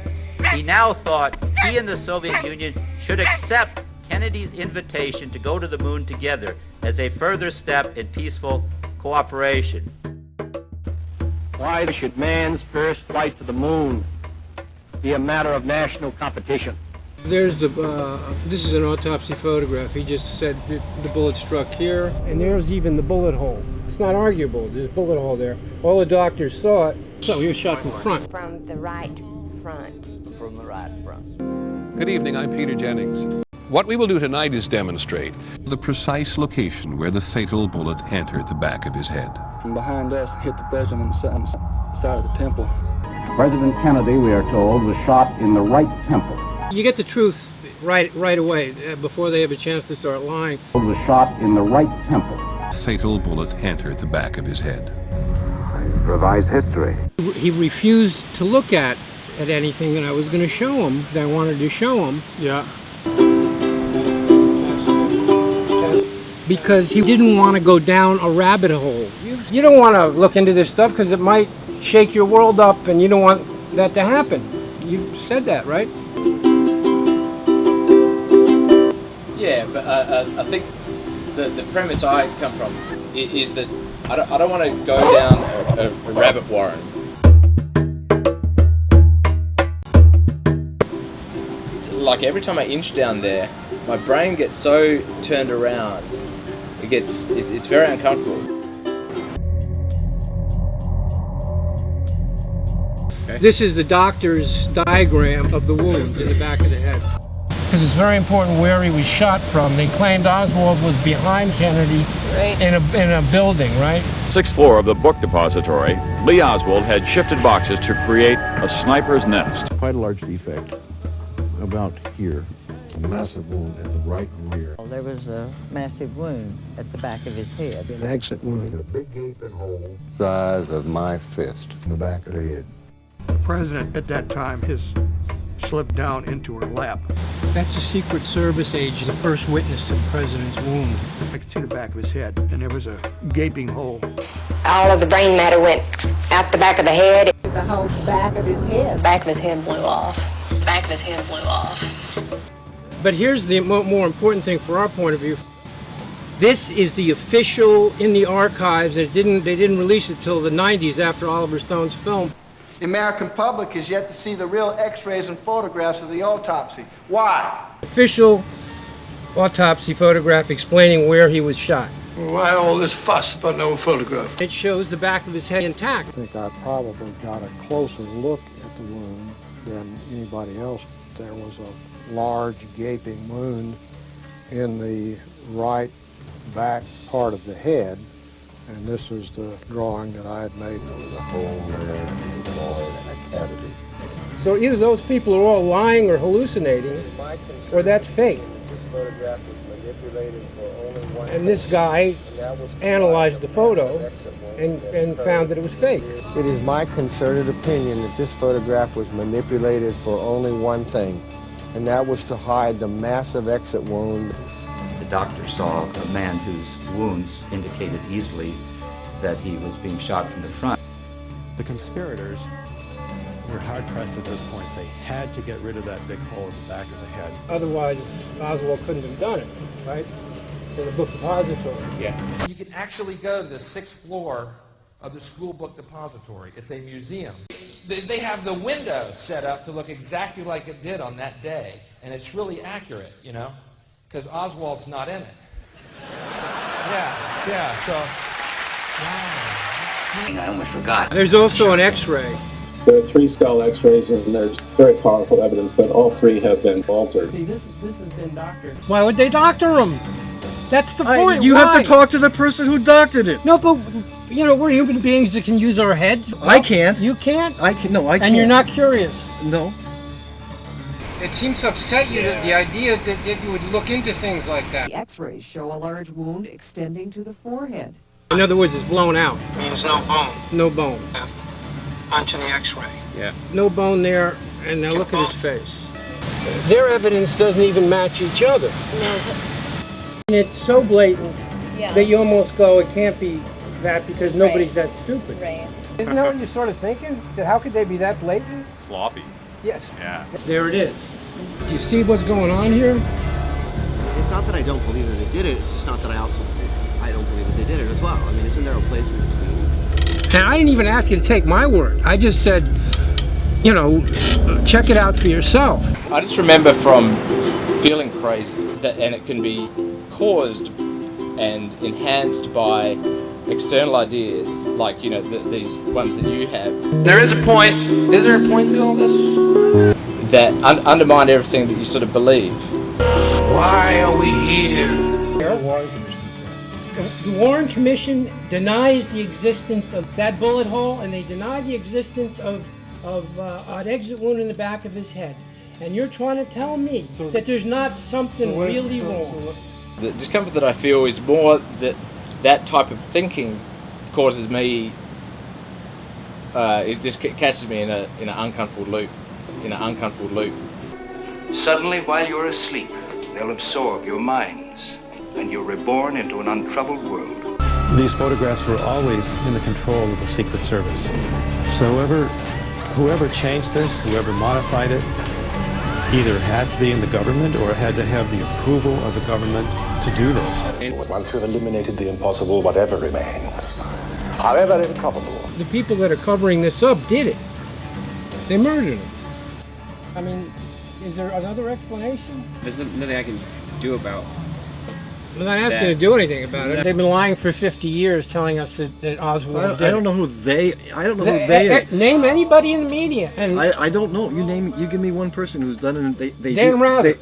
He now thought he and the Soviet Union should accept Kennedy's invitation to go to the moon together as a further step in peaceful cooperation. Why should man's first flight to the moon be a matter of national competition? There's this is an autopsy photograph. He just said the bullet struck here, and there's even the bullet hole. It's not arguable, there's a bullet hole there. All the doctors saw it. So he was shot from front. From the right front. From the right front. Good evening, I'm Peter Jennings. What we will do tonight is demonstrate the precise location where the fatal bullet entered the back of his head. From behind us, hit the president on the side of the temple. President Kennedy, we are told, was shot in the right temple. You get the truth right away, before they have a chance to start lying. Was shot in the right temple. Fatal bullet entered the back of his head. Revised history. He refused to look at anything that I was going to show him, that I wanted to show him. Yeah. Because he didn't want to go down a rabbit hole. You don't want to look into this stuff because it might shake your world up, and you don't want that to happen. You said that, right? Yeah, but I think the premise I come from is that I don't want to go down a rabbit warren. Like every time I inch down there, my brain gets so turned around. It's very uncomfortable. Okay. This is the doctor's diagram of the wound in the back of the head. Because it's very important where he was shot from. They claimed Oswald was behind Kennedy in a building, right? 6th floor of the book depository, Lee Oswald had shifted boxes to create a sniper's nest. Quite a large defect about here. A massive wound in the right rear. There was a massive wound at the back of his head. An exit wound. A big gaping hole. The size of my fist. In the back of the head. The president at that time has slipped down into her lap. That's a Secret Service agent, the first witness to the president's wound. I could see the back of his head, and there was a gaping hole. All of the brain matter went out the back of the head. The whole back of his head. Back of his head blew off. Back of his head blew off. But here's the more important thing for our point of view. This is the official in the archives. They didn't release it till the 90s after Oliver Stone's film. The American public is yet to see the real x-rays and photographs of the autopsy. Why? Official autopsy photograph explaining where he was shot. Why all this fuss about no photograph? It shows the back of his head intact. I think I probably got a closer look at the wound than anybody else. There was a large gaping wound in the right back part of the head, and this is the drawing that I had made. There was a hole there, and a void, and a cavity. So either those people are all lying or hallucinating, or that's fake. This photograph was manipulated for only one And this guy analyzed the photo and found that it was fake. It is my concerted opinion that this photograph was manipulated for only one thing, and that was to hide the massive exit wound. The doctor saw a man whose wounds indicated easily that he was being shot from the front. The conspirators were hard-pressed at this point. They had to get rid of that big hole at the back of the head. Otherwise, Oswald couldn't have done it, right? In the book depository. Yeah. You can actually go to the 6th floor of the school book depository. It's a museum. They have the window set up to look exactly like it did on that day. And it's really accurate, you know, because Oswald's not in it. Yeah, so... I almost forgot. There's also an X-ray. There are 3 skull X-rays, and there's very powerful evidence that all 3 have been altered. See, this has been doctored. Why would they doctor him? That's the point. You have to talk to the person who doctored it. No, but you know, we're human beings that can use our heads. I can't. You can't? I can. No, I can't. And you're not curious. No. It seems to upset you that the idea that you would look into things like that. The X-rays show a large wound extending to the forehead. In other words, it's blown out. Means no bone. No bone. Onto the X-ray. Yeah. No bone there, and now look at his face. Their evidence doesn't even match each other. No. And it's so blatant that you almost go, it can't be that because nobody's that stupid. Right. Isn't that what you're sort of thinking? That how could they be that blatant? Sloppy. Yes. Yeah. There it is. Do you see what's going on here? It's not that I don't believe that they did it, it's just not that I don't believe that they did it as well. I mean, isn't there a place in between? And I didn't even ask you to take my word. I just said, you know, check it out for yourself. I just remember from feeling crazy, and it can be caused and enhanced by external ideas, like, you know, these ones that you have. There is a point. Is there a point to all this? That undermine everything that you sort of believe. Why are we here? The Warren Commission denies the existence of that bullet hole, and they deny the existence of an exit wound in the back of his head. And you're trying to tell me that there's not something really wrong. The discomfort that I feel is more that type of thinking causes me. It just catches me in an uncomfortable loop. Suddenly, while you're asleep, they'll absorb your minds, and you're reborn into an untroubled world. These photographs were always in the control of the Secret Service. So whoever changed this, whoever modified it, either had to be in the government or had to have the approval of the government to do this. Once we've eliminated the impossible, whatever remains, however improbable. The people that are covering this up did it. They murdered him. I mean, is there another explanation? There's nothing I can do about I'm not asking you to do anything about it. They've been lying for 50 years telling us that Oswald did I don't know who they is. Name anybody in the media. And I don't know. You give me one person who's done it. They Dan Rather.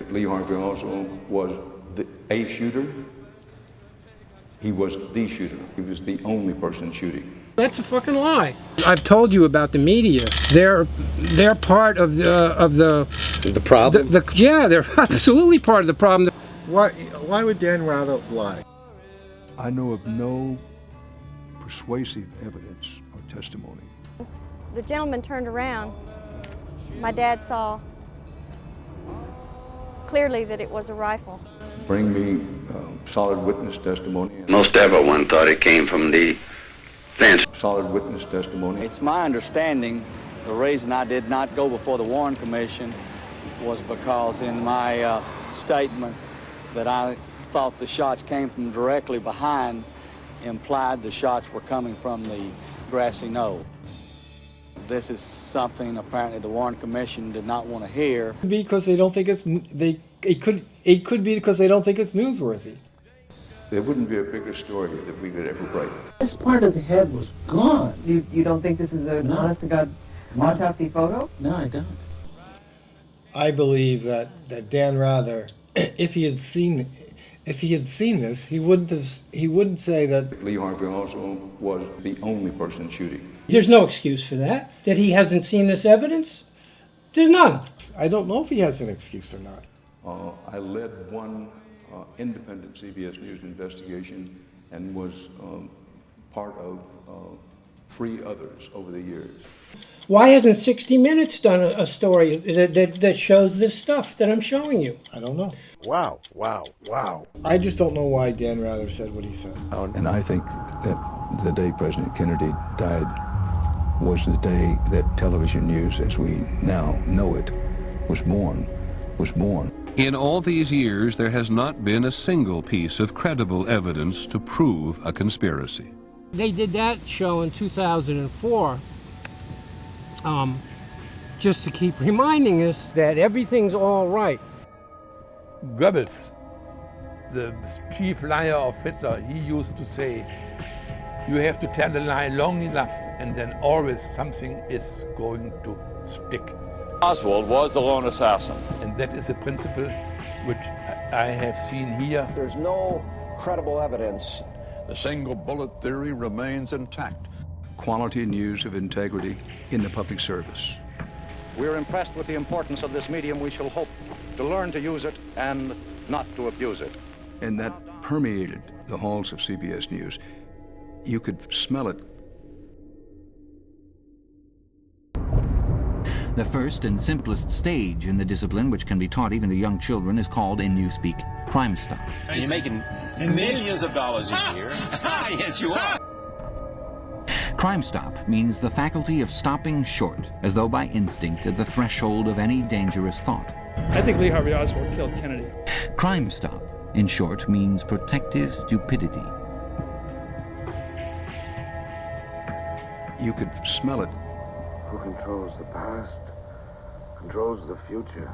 Lee Harvey Oswald was a shooter. He was the shooter. He was the only person shooting. That's a fucking lie. I've told you about the media. They're part of the problem. Yeah, they're absolutely part of the problem. Why would Dan Rather lie? I know of no persuasive evidence or testimony. The gentleman turned around. My dad saw clearly that it was a rifle. Bring me solid witness testimony. Most everyone thought it came from the fence. Solid witness testimony. It's my understanding the reason I did not go before the Warren Commission was because in my statement that I thought the shots came from directly behind implied the shots were coming from the grassy knoll. This is something apparently the Warren Commission did not want to hear. Because they don't think it could be because they don't think it's newsworthy. There wouldn't be a bigger story that we could ever write. This part of the head was gone. You don't think this is an honest-to-God autopsy photo? No, I don't. I believe that Dan Rather, if he had seen this, he wouldn't say that Lee Harvey Oswald was the only person shooting. There's no excuse for that. That he hasn't seen this evidence? There's none. I don't know if he has an excuse or not. I led one independent CBS News investigation and was part of 3 others over the years. Why hasn't 60 Minutes done a story that shows this stuff that I'm showing you? I don't know. Wow, wow, wow. I just don't know why Dan Rather said what he said. And I think that the day President Kennedy died was the day that television news, as we now know it, was born. In all these years, there has not been a single piece of credible evidence to prove a conspiracy. They did that show in 2004 just to keep reminding us that everything's all right. Goebbels, the chief liar of Hitler, he used to say, you have to tell a lie long enough and then always something is going to stick. Oswald was the lone assassin. And that is a principle which I have seen here. There's no credible evidence. The single bullet theory remains intact. Quality news of integrity in the public service. We're impressed with the importance of this medium. We shall hope to learn to use it and not to abuse it. And that permeated the halls of CBS News. You could smell it. The first and simplest stage in the discipline, which can be taught even to young children, is called, in newspeak, Crime Stop. You're making millions of dollars a year. Yes, you are. Crime Stop means the faculty of stopping short, as though by instinct, at the threshold of any dangerous thought. I think Lee Harvey Oswald killed Kennedy. Crime Stop, in short, means protective stupidity. You could smell it. Who controls the past controls the future.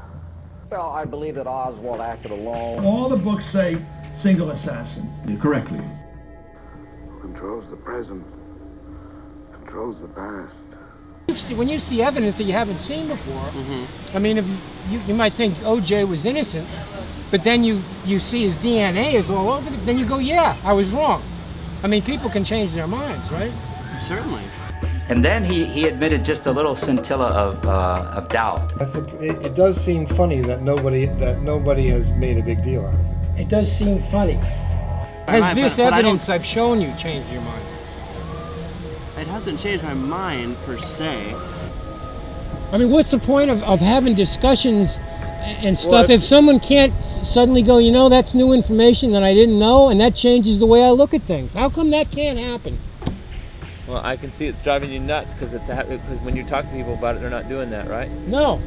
Well, I believe that Oswald acted alone. All the books say single assassin. Correctly. Who controls the present controls the past. When you see evidence that you haven't seen before, I mean, if you might think O.J. was innocent, but then you see his DNA is all over it, then you go, yeah, I was wrong. I mean, people can change their minds, right? Certainly. And then he admitted just a little scintilla of doubt. It does seem funny that nobody has made a big deal out of it. It does seem funny. Has this evidence I've shown you changed your mind? It hasn't changed my mind, per se. I mean, what's the point of having discussions and stuff if someone can't suddenly go, you know, that's new information that I didn't know, and that changes the way I look at things? How come that can't happen? Well, I can see it's driving you nuts because when you talk to people about it, they're not doing that, right? No.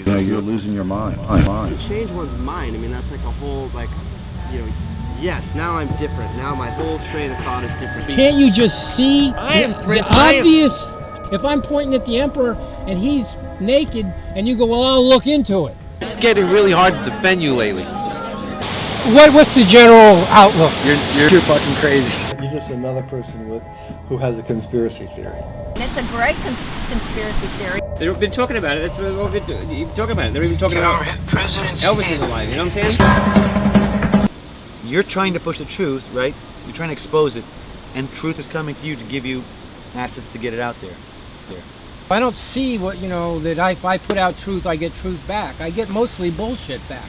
No, you're losing your mind. To change one's mind, I mean, that's like a whole, yes, now I'm different. Now my whole train of thought is different. Can't you just see the obvious? If I'm pointing at the Emperor and he's naked, and you go, well, I'll look into it. It's getting really hard to defend you lately. What's the general outlook? You're fucking crazy. You're just another person who has a conspiracy theory. It's a great conspiracy theory. They've been talking about it. That's what they've been talking about it. They're even talking about Elvis is alive. You know what I'm saying? You're trying to push the truth, right? You're trying to expose it, and truth is coming to you to give you assets to get it out there. I don't see what, that if I put out truth, I get truth back. I get mostly bullshit back.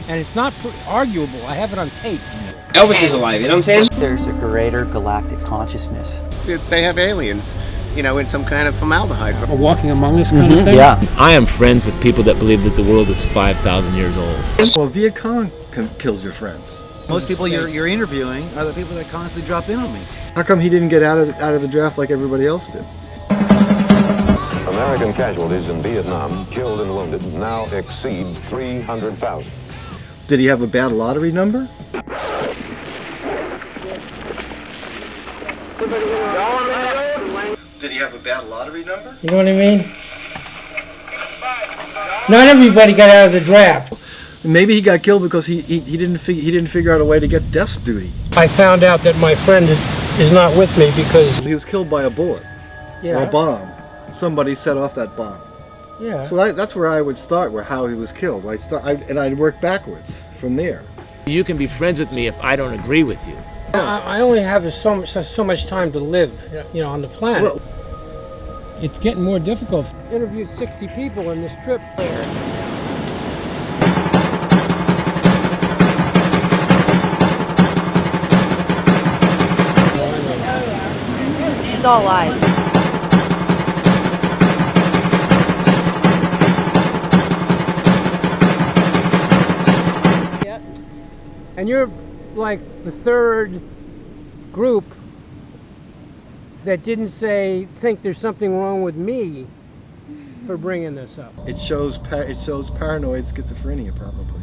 And it's not arguable. I have it on tape. Elvis is alive, you know what I'm saying? There's a greater galactic consciousness. They have aliens, in some kind of formaldehyde. Or walking among us kind of thing? Yeah. I am friends with people that believe that the world is 5,000 years old. Well, Viet Cong kills your friend. Most people you're interviewing are the people that constantly drop in on me. How come he didn't get out of the draft like everybody else did? American casualties in Vietnam, killed and wounded, now exceed 300,000. Did he have a bad lottery number? Did he have a bad lottery number? You know what I mean? Not everybody got out of the draft. Maybe he got killed because he didn't figure out a way to get desk duty. I found out that my friend is not with me because he was killed by a bullet or a bomb. Somebody set off that bomb. Yeah. So that's where I would start, how he was killed. I'd work backwards from there. You can be friends with me if I don't agree with you. I only have so much time to live, on the planet. Well, It's getting more difficult. Interviewed 60 people in this trip. It's all lies. Yep. And you're like the third group that didn't think there's something wrong with me for bringing this up. It shows paranoid schizophrenia, probably.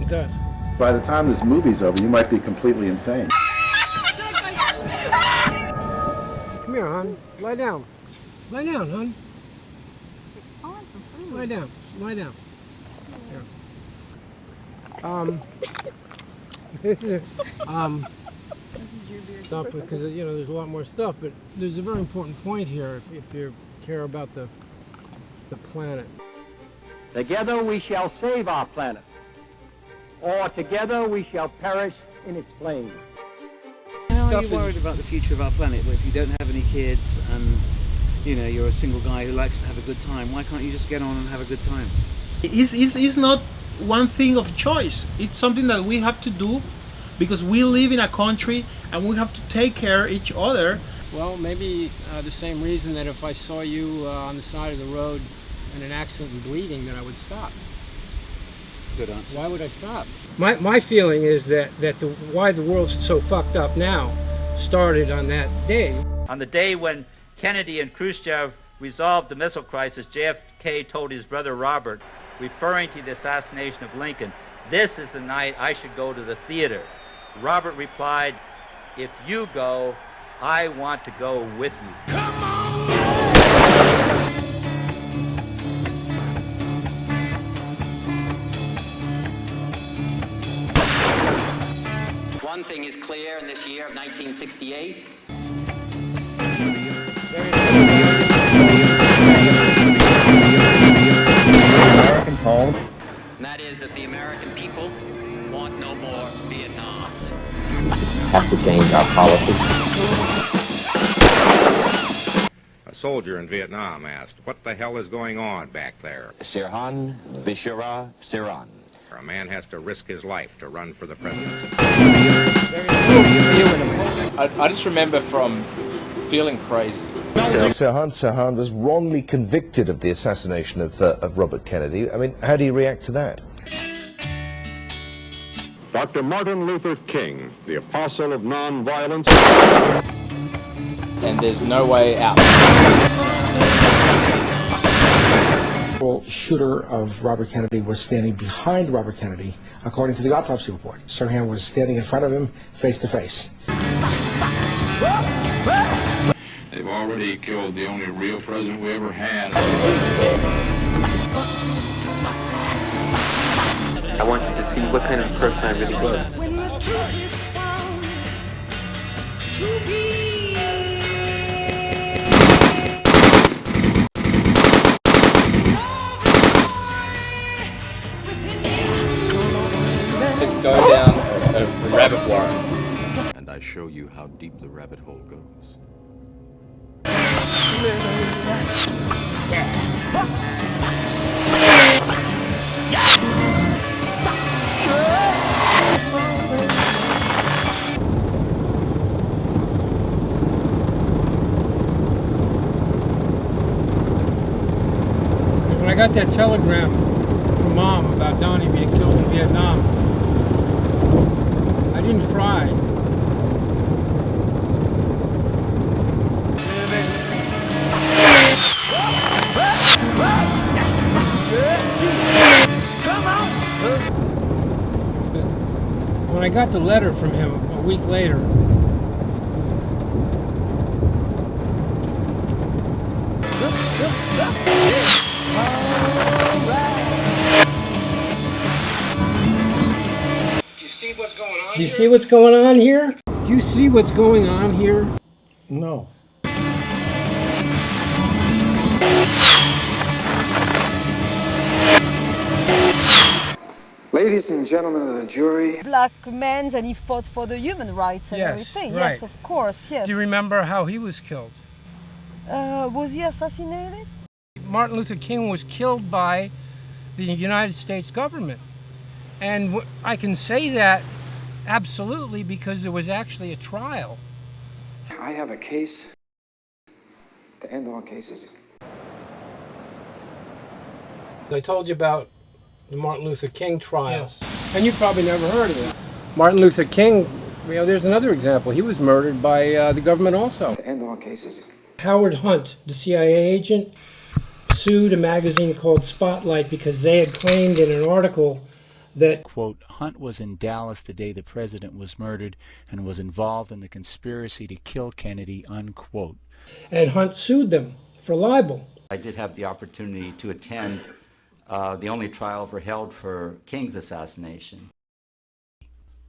It does. By the time this movie's over, you might be completely insane. Come here, hon. Lie down. Lie down, hon. Lie down. Lie down. Here. Stuff because there's a lot more stuff, but there's a very important point here if you care about the planet. Together we shall save our planet, or together we shall perish in its flames. How are you worried about the future of our planet? If you don't have any kids and you're a single guy who likes to have a good time, why can't you just get on and have a good time? It's not one thing of choice. It's something that we have to do because we live in a country and we have to take care of each other. Well, maybe the same reason that if I saw you on the side of the road in an accident and bleeding, that I would stop. Good answer. Why would I stop? My feeling is that why the world's so fucked up now started on that day. On the day when Kennedy and Khrushchev resolved the missile crisis, JFK told his brother Robert, referring to the assassination of Lincoln, "This is the night I should go to the theater." Robert replied, "If you go, I want to go with you." Come on! One thing is clear in this year of 1968. American home. And that is that the American people want no more Vietnam. Have to change our policy. A soldier in Vietnam asked, "What the hell is going on back there?" Sirhan Bishara Siran. A man has to risk his life to run for the presidency. I just remember from feeling crazy. Sirhan was wrongly convicted of the assassination of Robert Kennedy. I mean, how do you react to that? Dr. Martin Luther King, the apostle of nonviolence. And there's no way out. The shooter of Robert Kennedy was standing behind Robert Kennedy, according to the autopsy report. Sirhan was standing in front of him, face to face. They've already killed the only real president we ever had. I want you to see what kind of person I really was. When the truth is found to be Go down a rabbit warren. And I show you how deep the rabbit hole goes. When I got that telegram from Mom about Donnie being killed in Vietnam, I didn't cry. When I got the letter from him a week later, do you see what's going on here? Do you see what's going on here? Do you see what's going on here? No. Ladies and gentlemen of the jury. Black men, and he fought for the human rights and everything. Right. Yes, of course, yes. Do you remember how he was killed? Was he assassinated? Martin Luther King was killed by the United States government. And I can say that absolutely because there was actually a trial. I have a case to end all cases. I told you about the Martin Luther King trial. Yes. And you probably never heard of it. Martin Luther King, you know, there's another example. He was murdered by the government also. To end all cases. Howard Hunt, the CIA agent, sued a magazine called Spotlight because they had claimed in an article that, quote, Hunt was in Dallas the day the president was murdered and was involved in the conspiracy to kill Kennedy, unquote. And Hunt sued them for libel. I did have the opportunity to attend the only trial ever held for King's assassination.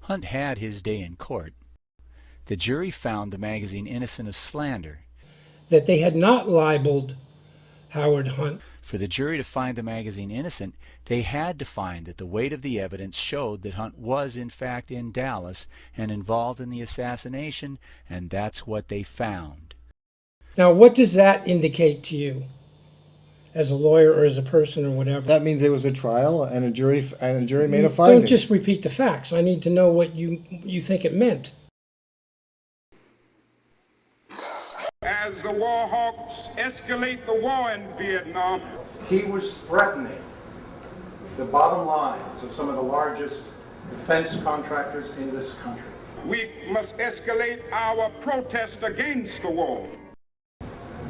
Hunt had his day in court. The jury found the magazine innocent of slander. That they had not libeled Howard Hunt. For the jury to find the magazine innocent, they had to find that the weight of the evidence showed that Hunt was in fact in Dallas and involved in the assassination, and that's what they found. Now, what does that indicate to you, as a lawyer or as a person or whatever? That means there was a trial and a jury made a finding. Don't just repeat the facts. I need to know what you think it meant. As the war hawks escalate the war in Vietnam, he was threatening the bottom lines of some of the largest defense contractors in this country. we must escalate our protest against the war.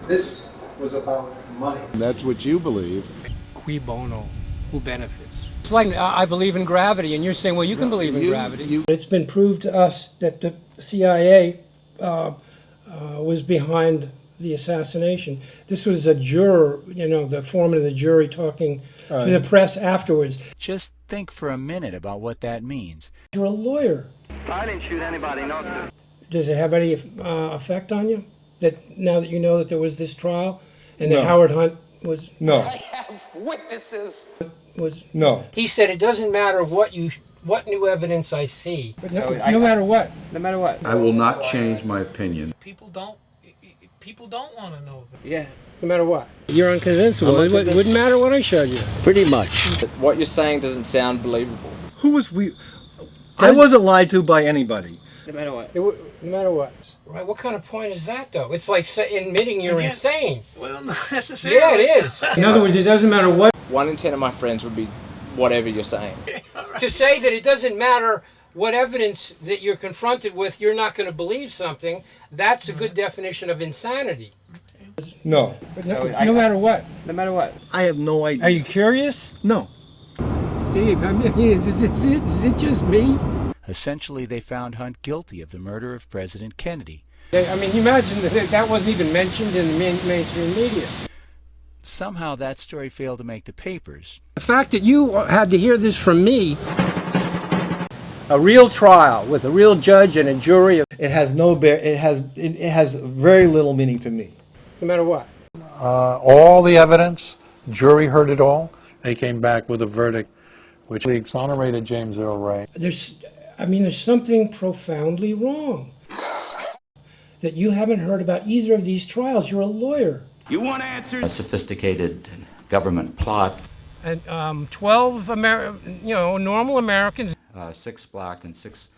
This was about money. That's what you believe. Cui bono? Who benefits? It's like I believe in gravity, and you're saying, well, you can believe in gravity. It's been proved to us that the CIA was behind the assassination. This was a juror, you know, the foreman of the jury talking to the press afterwards. Just think for a minute about what that means. You're a lawyer. I didn't shoot anybody, no, sir. Does it have any effect on you? That now that you know that there was this trial and No. that Howard Hunt was... No. I have witnesses. No. He said it doesn't matter what new evidence I see. No matter what. No matter what. I will not change my opinion. People don't want to know that. Yeah. No matter what. You're unconvincible. It wouldn't matter what I showed you. Pretty much. What you're saying doesn't sound believable. Who was we? I wasn't lied to by anybody. No matter what. No matter what. Right? What kind of point is that, though? It's like admitting you're insane. Well, not necessarily. Yeah, it is. In other words, it doesn't matter what. 1 in 10 of my friends would be whatever you're saying. To say that it doesn't matter what evidence that you're confronted with, you're not going to believe something, that's a good definition of insanity. No. No matter what. No matter what. I have no idea. Are you curious? No. Dave, I mean, is it just me? Essentially, they found Hunt guilty of the murder of President Kennedy. I mean, you imagine that wasn't even mentioned in the mainstream media. Somehow that story failed to make the papers. The fact that you had to hear this from me, a real trial with a real judge and a jury. It has it has very little meaning to me. No matter what. All the evidence, jury heard it all. They came back with a verdict which exonerated James Earl Ray. There's something profoundly wrong. That you haven't heard about either of these trials. You're a lawyer. You want answers? A sophisticated government plot. And 12 normal Americans. 6 black and 6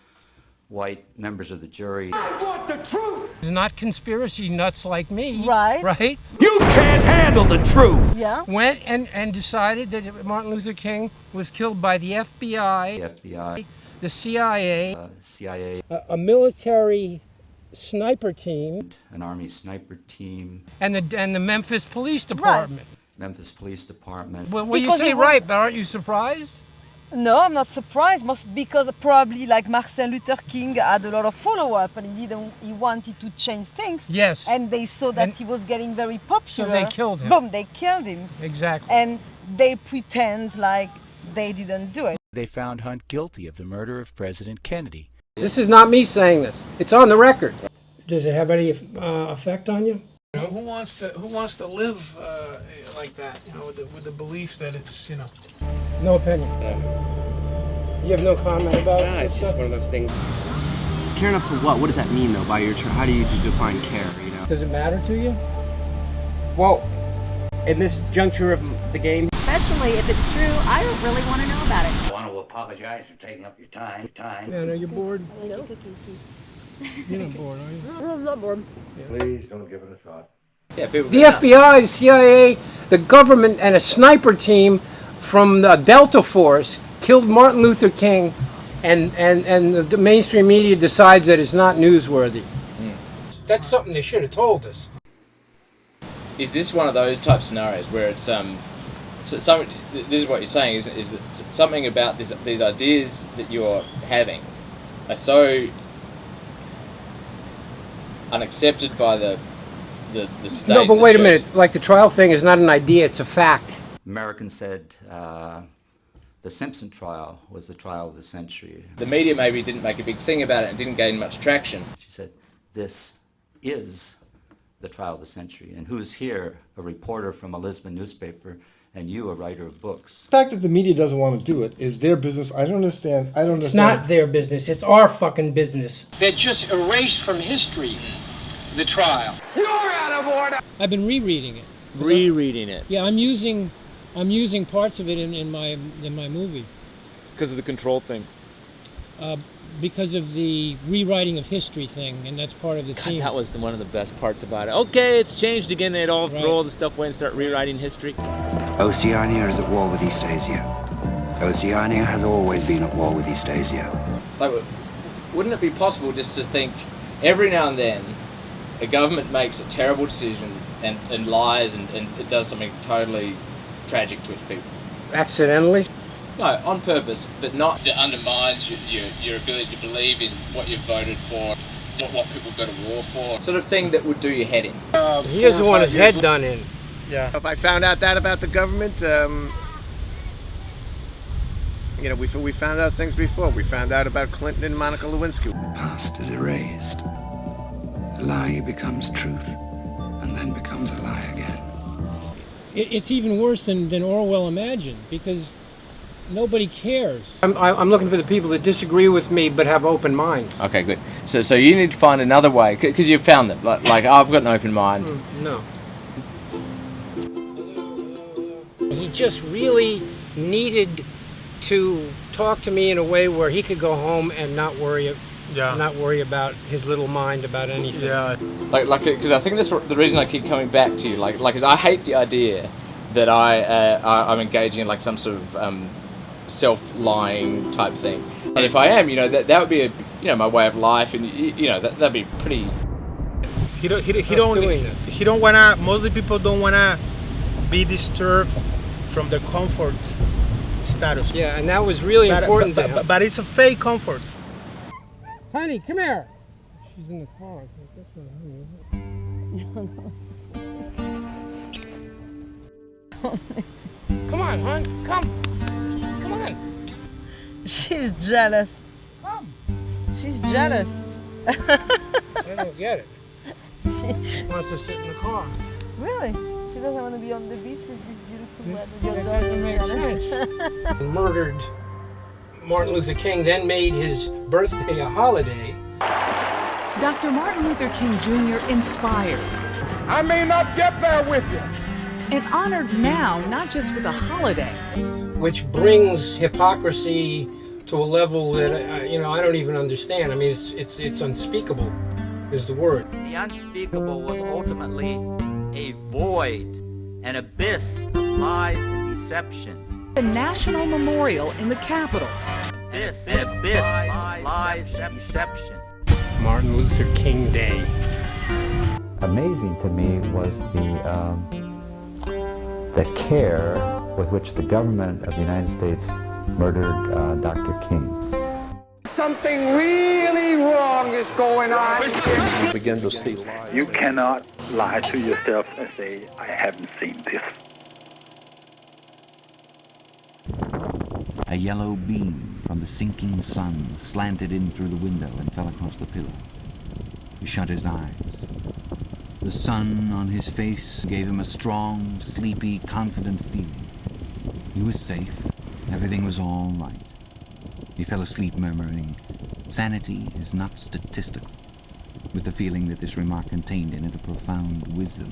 white members of the jury. I want the truth. Not conspiracy nuts like me. Right. Right? You can't handle the truth. Yeah. Went and decided that Martin Luther King was killed by the FBI. The FBI. The CIA. CIA. A military sniper team. An Army sniper team. And the Memphis Police Department. Right. Memphis Police Department. Well, you say right, but aren't you surprised? No, I'm not surprised. Because probably like Martin Luther King had a lot of follow-up and he wanted to change things. Yes. And they saw that he was getting very popular. So they killed him. Boom, they killed him. Exactly. And they pretend like they didn't do it. They found Hunt guilty of the murder of President Kennedy. This is not me saying this. It's on the record. Does it have any effect on you? Who wants to live like that? You know, with the belief that it's, No opinion. You have no comment about it? It's just one of those things. Care enough to what? What does that mean, though, by your term? How do you define care, Does it matter to you? Well, in this juncture of the game, Especially if it's true, I don't really want to know about it. I want to apologize for taking up your time. yeah, are you bored? No. You're not bored, are you? I'm not bored. Please don't give it a thought. Yeah, people The go nuts. FBI, the CIA, the government, and a sniper team from the Delta Force killed Martin Luther King, and the mainstream media decides that it's not newsworthy. That's something they should have told us. Is this one of those type scenarios where it's this is what you're saying is that something about these ideas that you're having are so unaccepted by the state? No, but wait a minute. Like the trial thing is not an idea; it's a fact. Americans said the Simpson trial was the trial of the century. The media maybe didn't make a big thing about it and didn't gain much traction. She said, this is the trial of the century. And who's here? A reporter from a Lisbon newspaper, and you, a writer of books. The fact that the media doesn't want to do it is their business. I don't understand. It's not their business. It's our fucking business. They just erased from history the trial. You're out of order! I've been rereading it. Rereading it. Yeah, I'm using parts of it in my movie. Because of the control thing. Because of the rewriting of history thing, and that's part of the God, theme. that was one of the best parts about it. Okay, it's changed again. They'd all throw all the stuff away and start rewriting history. Oceania is at war with Eastasia. Oceania has always been at war with Eastasia. Like, wouldn't it be possible just to think every now and then a government makes a terrible decision and lies and it does something totally tragic to its people? Accidentally? No, on purpose, but not that undermines your ability to believe in what you've voted for, what people go to war for. Sort of thing that would do your head in. He doesn't want his head done in. Yeah. If I found out that about the government, you know, we found out things before. We found out about Clinton and Monica Lewinsky. The past is erased. The lie becomes truth, and then becomes a lie again. It's even worse than Orwell imagined, because nobody cares. I'm looking for the people that disagree with me but have open minds. Okay, good. So you need to find another way, because you've found them. Like I've got an open mind. No. He just really needed to talk to me in a way where he could go home and not worry about his little mind about anything. Yeah. Like, because I think that's the reason I keep coming back to you. Like, is I hate the idea that I'm engaging in like some sort of self-lying type thing. And if I am, that would be my way of life, and that'd be pretty. He don't wanna. Mostly people don't wanna be disturbed from the comfort status. Yeah, and that was really important to him. But it's a fake comfort. Honey, come here. She's in the car. That's not honey. Come on, hon. Come on. She's jealous. Come. She's jealous. I don't get it. She wants to sit in the car. Really? She doesn't want to be on the beach with this beautiful weather. That doesn't make sense. Murdered Martin Luther King, then made his birthday a holiday. Dr. Martin Luther King Jr. inspired. I may not get there with you. And honored now, not just with a holiday. Which brings hypocrisy to a level that, I don't even understand. I mean, it's unspeakable is the word. The unspeakable was ultimately a void, an abyss of lies and deception. The National Memorial in the Capitol. An abyss of lies and deception. Martin Luther King Day. Amazing to me was the care with which the government of the United States murdered Dr. King. Something really wrong is going on. You begin to see lies. You cannot lie to yourself and say, I haven't seen this. A yellow beam from the sinking sun slanted in through the window and fell across the pillow. He shut his eyes. The sun on his face gave him a strong, sleepy, confident feeling. He was safe. Everything was all right. He fell asleep murmuring, "Sanity is not statistical," with the feeling that this remark contained in it a profound wisdom.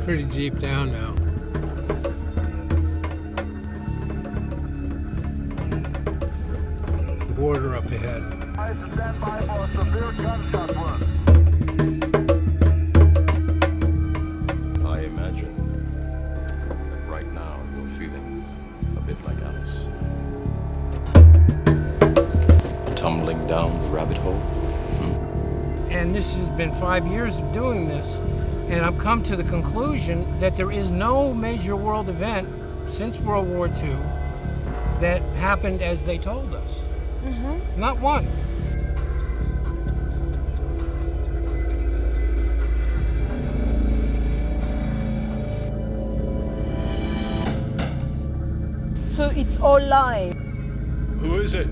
pretty deep down now. Border up ahead. I imagine that right now you're feeling a bit like Alice. Tumbling down the rabbit hole. And this has been 5 years of doing this, and I've come to the conclusion that there is no major world event since World War II that happened as they told us. Not one. So it's all lies. Who is it?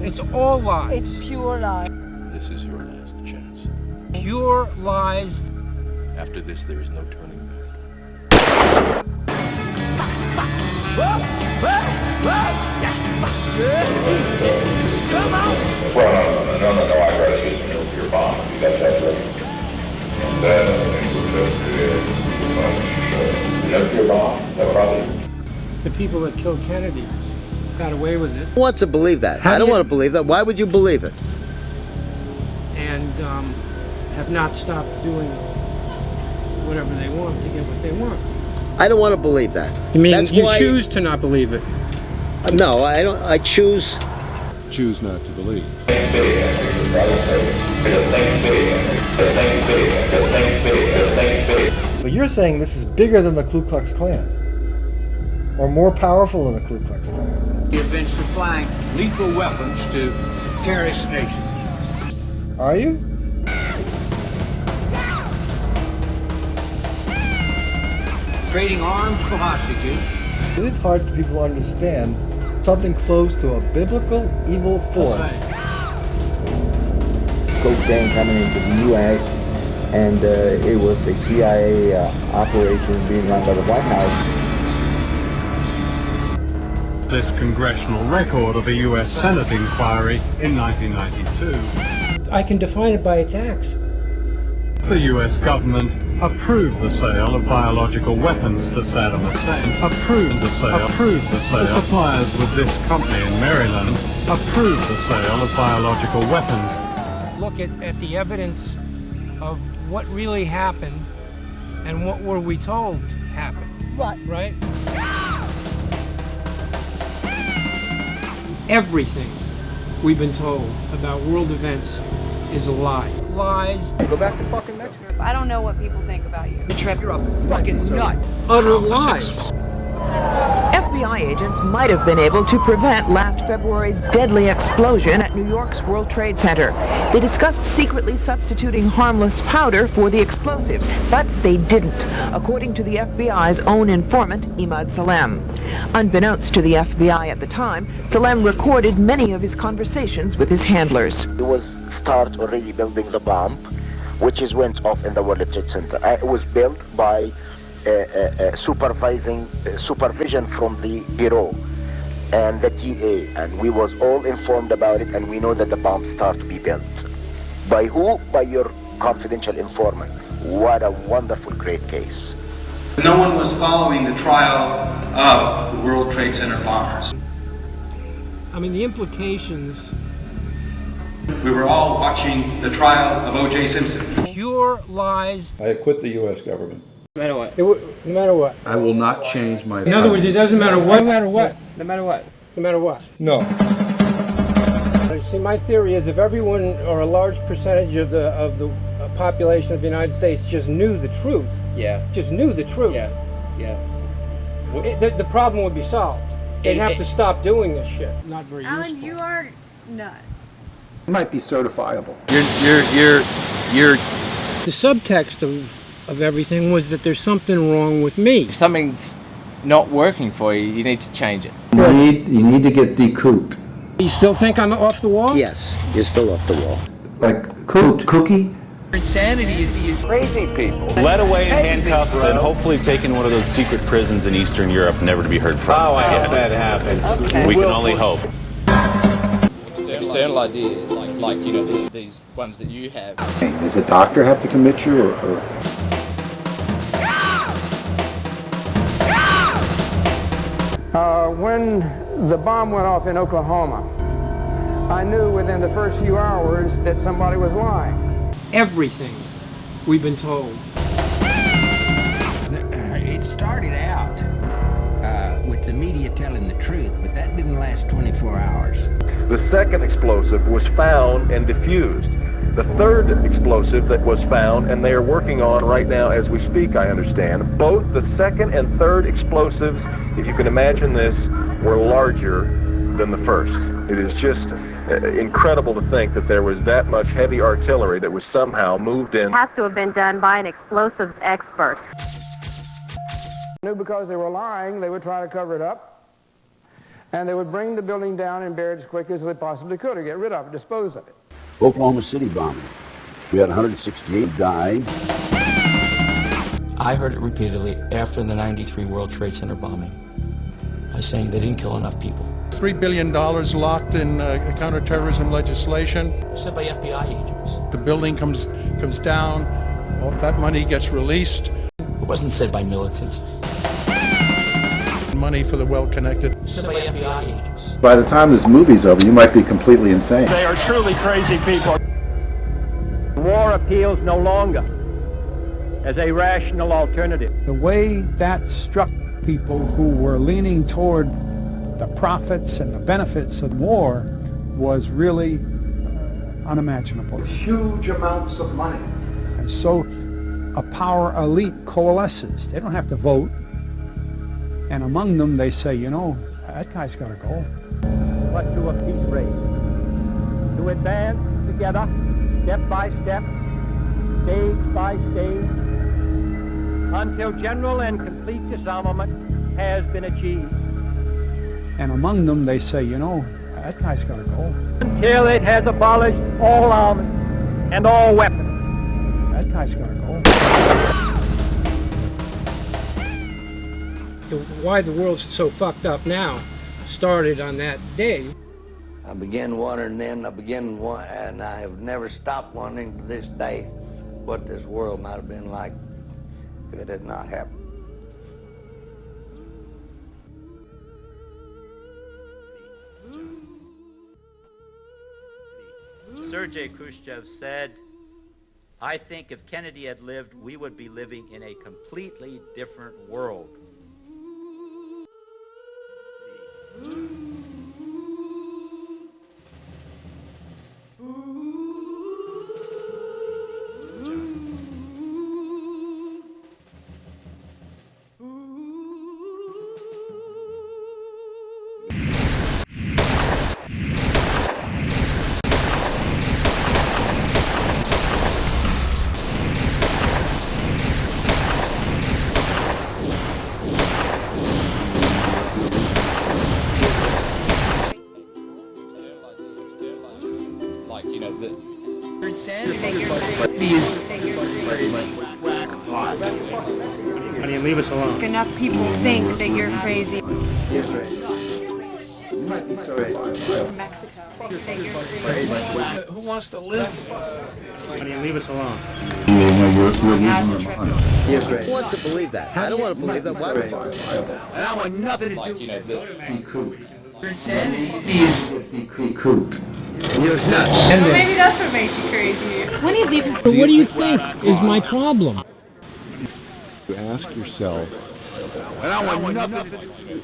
It's all lies. It's pure lies. This is your last chance. Pure lies. After this, there is no turning back. Well, no, I'd rather use a nuclear bomb. You got that right. And then nuclear bomb, no problem. The people that killed Kennedy got away with it. Who wants to believe that? I don't want to believe that. Why would you believe it? And have not stopped doing whatever they want to get what they want. I don't want to believe that. You mean That's you why... choose to not believe it? No, I don't. I choose not to believe. But you're saying this is bigger than the Ku Klux Klan, or more powerful than the Ku Klux Klan. We have been supplying lethal weapons to terrorist nations. Are you? Trading arms for hostages. It is hard for people to understand something close to a biblical evil force. Cocaine coming into the U.S. and it was a CIA operation being run by the White House. This congressional record of a U.S. Senate inquiry in 1992. I can define it by its acts. The U.S. government approved the sale of biological weapons to Saddam Hussein. Approved the sale. The suppliers with this company in Maryland approved the sale of biological weapons. Look at the evidence of what really happened and what were we told happened. What? Right? Everything we've been told about world events is a lie. Lies. Go back to fucking Mexico. I don't know what people think about you. You're a fucking nut. Utter lies. FBI agents might have been able to prevent last February's deadly explosion at New York's World Trade Center. They discussed secretly substituting harmless powder for the explosives, but they didn't, according to the FBI's own informant, Imad Salem. Unbeknownst to the FBI at the time, Salem recorded many of his conversations with his handlers. It was start already building the bomb, which is went off in the World Trade Center. It was built by supervision from the Bureau and the TA, and we was all informed about it, and we know that the bomb start to be built. By who? By your confidential informant. What a wonderful, great case. No one was following the trial of the World Trade Center bombers. I mean, the implications. We were all watching the trial of O.J. Simpson. Pure lies. I acquit the U.S. government. No matter what. No matter what. I will not change my... In other words, it doesn't matter what. No matter what. No matter what. No matter what. No. See, my theory is if everyone or a large percentage of the population of the United States just knew the truth. Yeah. Just knew the truth. Yeah. The problem would be solved. They'd have to stop doing this shit. Not very useful. Alan, you are nuts. It might be certifiable. You're. The subtext of everything was that there's something wrong with me. If something's not working for you, you need to change it. You need to get decouped. You still think I'm off the wall? Yes, you're still off the wall. Like cookie? Insanity is Crazy people. Led away in handcuffs and hopefully taken one of those secret prisons in Eastern Europe, never to be heard from. Oh, I hope that happens. Okay. We can only hope. External ideas, like you know, these ones that you have. Does a doctor have to commit you, or? when the bomb went off in Oklahoma, I knew within the first few hours that somebody was lying. Everything we've been told. It started out with the media telling the truth, but that didn't last 24 hours. The second explosive was found and defused. The third explosive that was found, and they are working on right now as we speak, I understand, both the second and third explosives, if you can imagine this, were larger than the first. It is just incredible to think that there was that much heavy artillery that was somehow moved in. It has to have been done by an explosives expert. I knew because they were lying, they would try to cover it up, and they would bring the building down and bear it as quick as they possibly could to get rid of it, dispose of it. Oklahoma City bombing. We had 168 die. I heard it repeatedly after the 93 World Trade Center bombing by saying they didn't kill enough people. $3 billion locked in counterterrorism legislation. Said by FBI agents. The building comes down, all that money gets released. It wasn't said by militants. Money for the well-connected. Said by FBI agents. By the time this movie's over, you might be completely insane. They are truly crazy people. War appeals no longer as a rational alternative. The way that struck people who were leaning toward the profits and the benefits of war was really unimaginable. Huge amounts of money. And so a power elite coalesces. They don't have to vote. And among them, they say, you know, that guy's got to go. But to a peace race, to advance together, step by step, stage by stage, until general and complete disarmament has been achieved. And among them, they say, you know, that guy's got to go. Until it has abolished all arms and all weapons. That guy's got to go. Why the world's so fucked up now started on that day. I began wondering then, and I have never stopped wondering to this day what this world might have been like if it had not happened. Sergei Khrushchev said, I think if Kennedy had lived, we would be living in a completely different world. How do you leave us alone? Enough people think that you're crazy. Yes, right. You might be sorry. Mexico. Who wants to live? How do you leave us alone? Yes, right. Who wants to believe that? I don't want to believe that. Why would you? And I want nothing to do You're nuts. Well, maybe that's what makes you crazy. When are you leaving? What do you think is my problem? You ask yourself,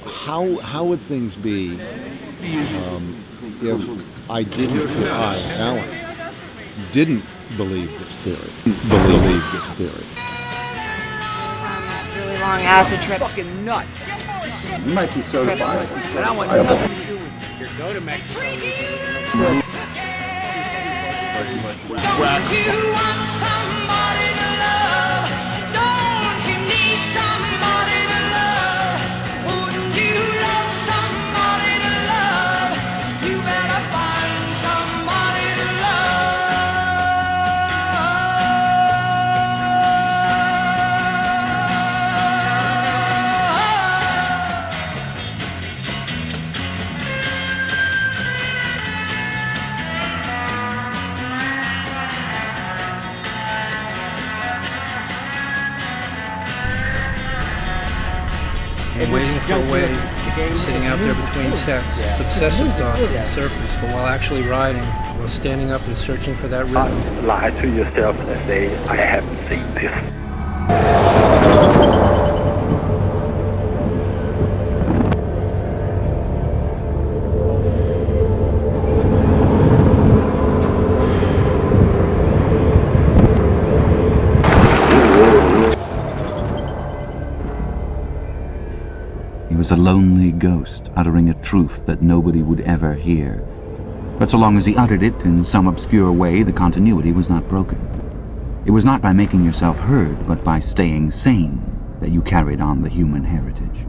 how would things be if Alan, didn't believe this theory? Really long acid trip. Fucking nut. You might be certified. And I want nothing to do with Here, go to Mexico. Don't you want somebody to love? Don't you need somebody to love? Wouldn't you love somebody to love? You better find somebody to waiting for a way, sitting out there between sets. It's obsessive thoughts on the surface, but while actually riding, while standing up and searching for that rhythm. Lie to yourself and say, I haven't seen this. He was a lonely ghost, uttering a truth that nobody would ever hear. But so long as he uttered it in some obscure way, the continuity was not broken. It was not by making yourself heard, but by staying sane, that you carried on the human heritage.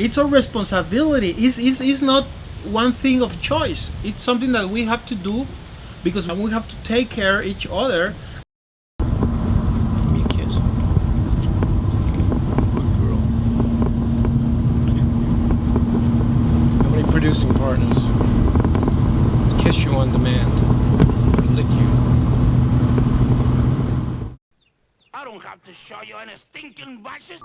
It's our responsibility. It's not one thing of choice. It's something that we have to do because we have to take care of each other. Give me a kiss. Good girl. How many producing partners kiss you on demand, lick you? I don't have to show you any stinking bitches.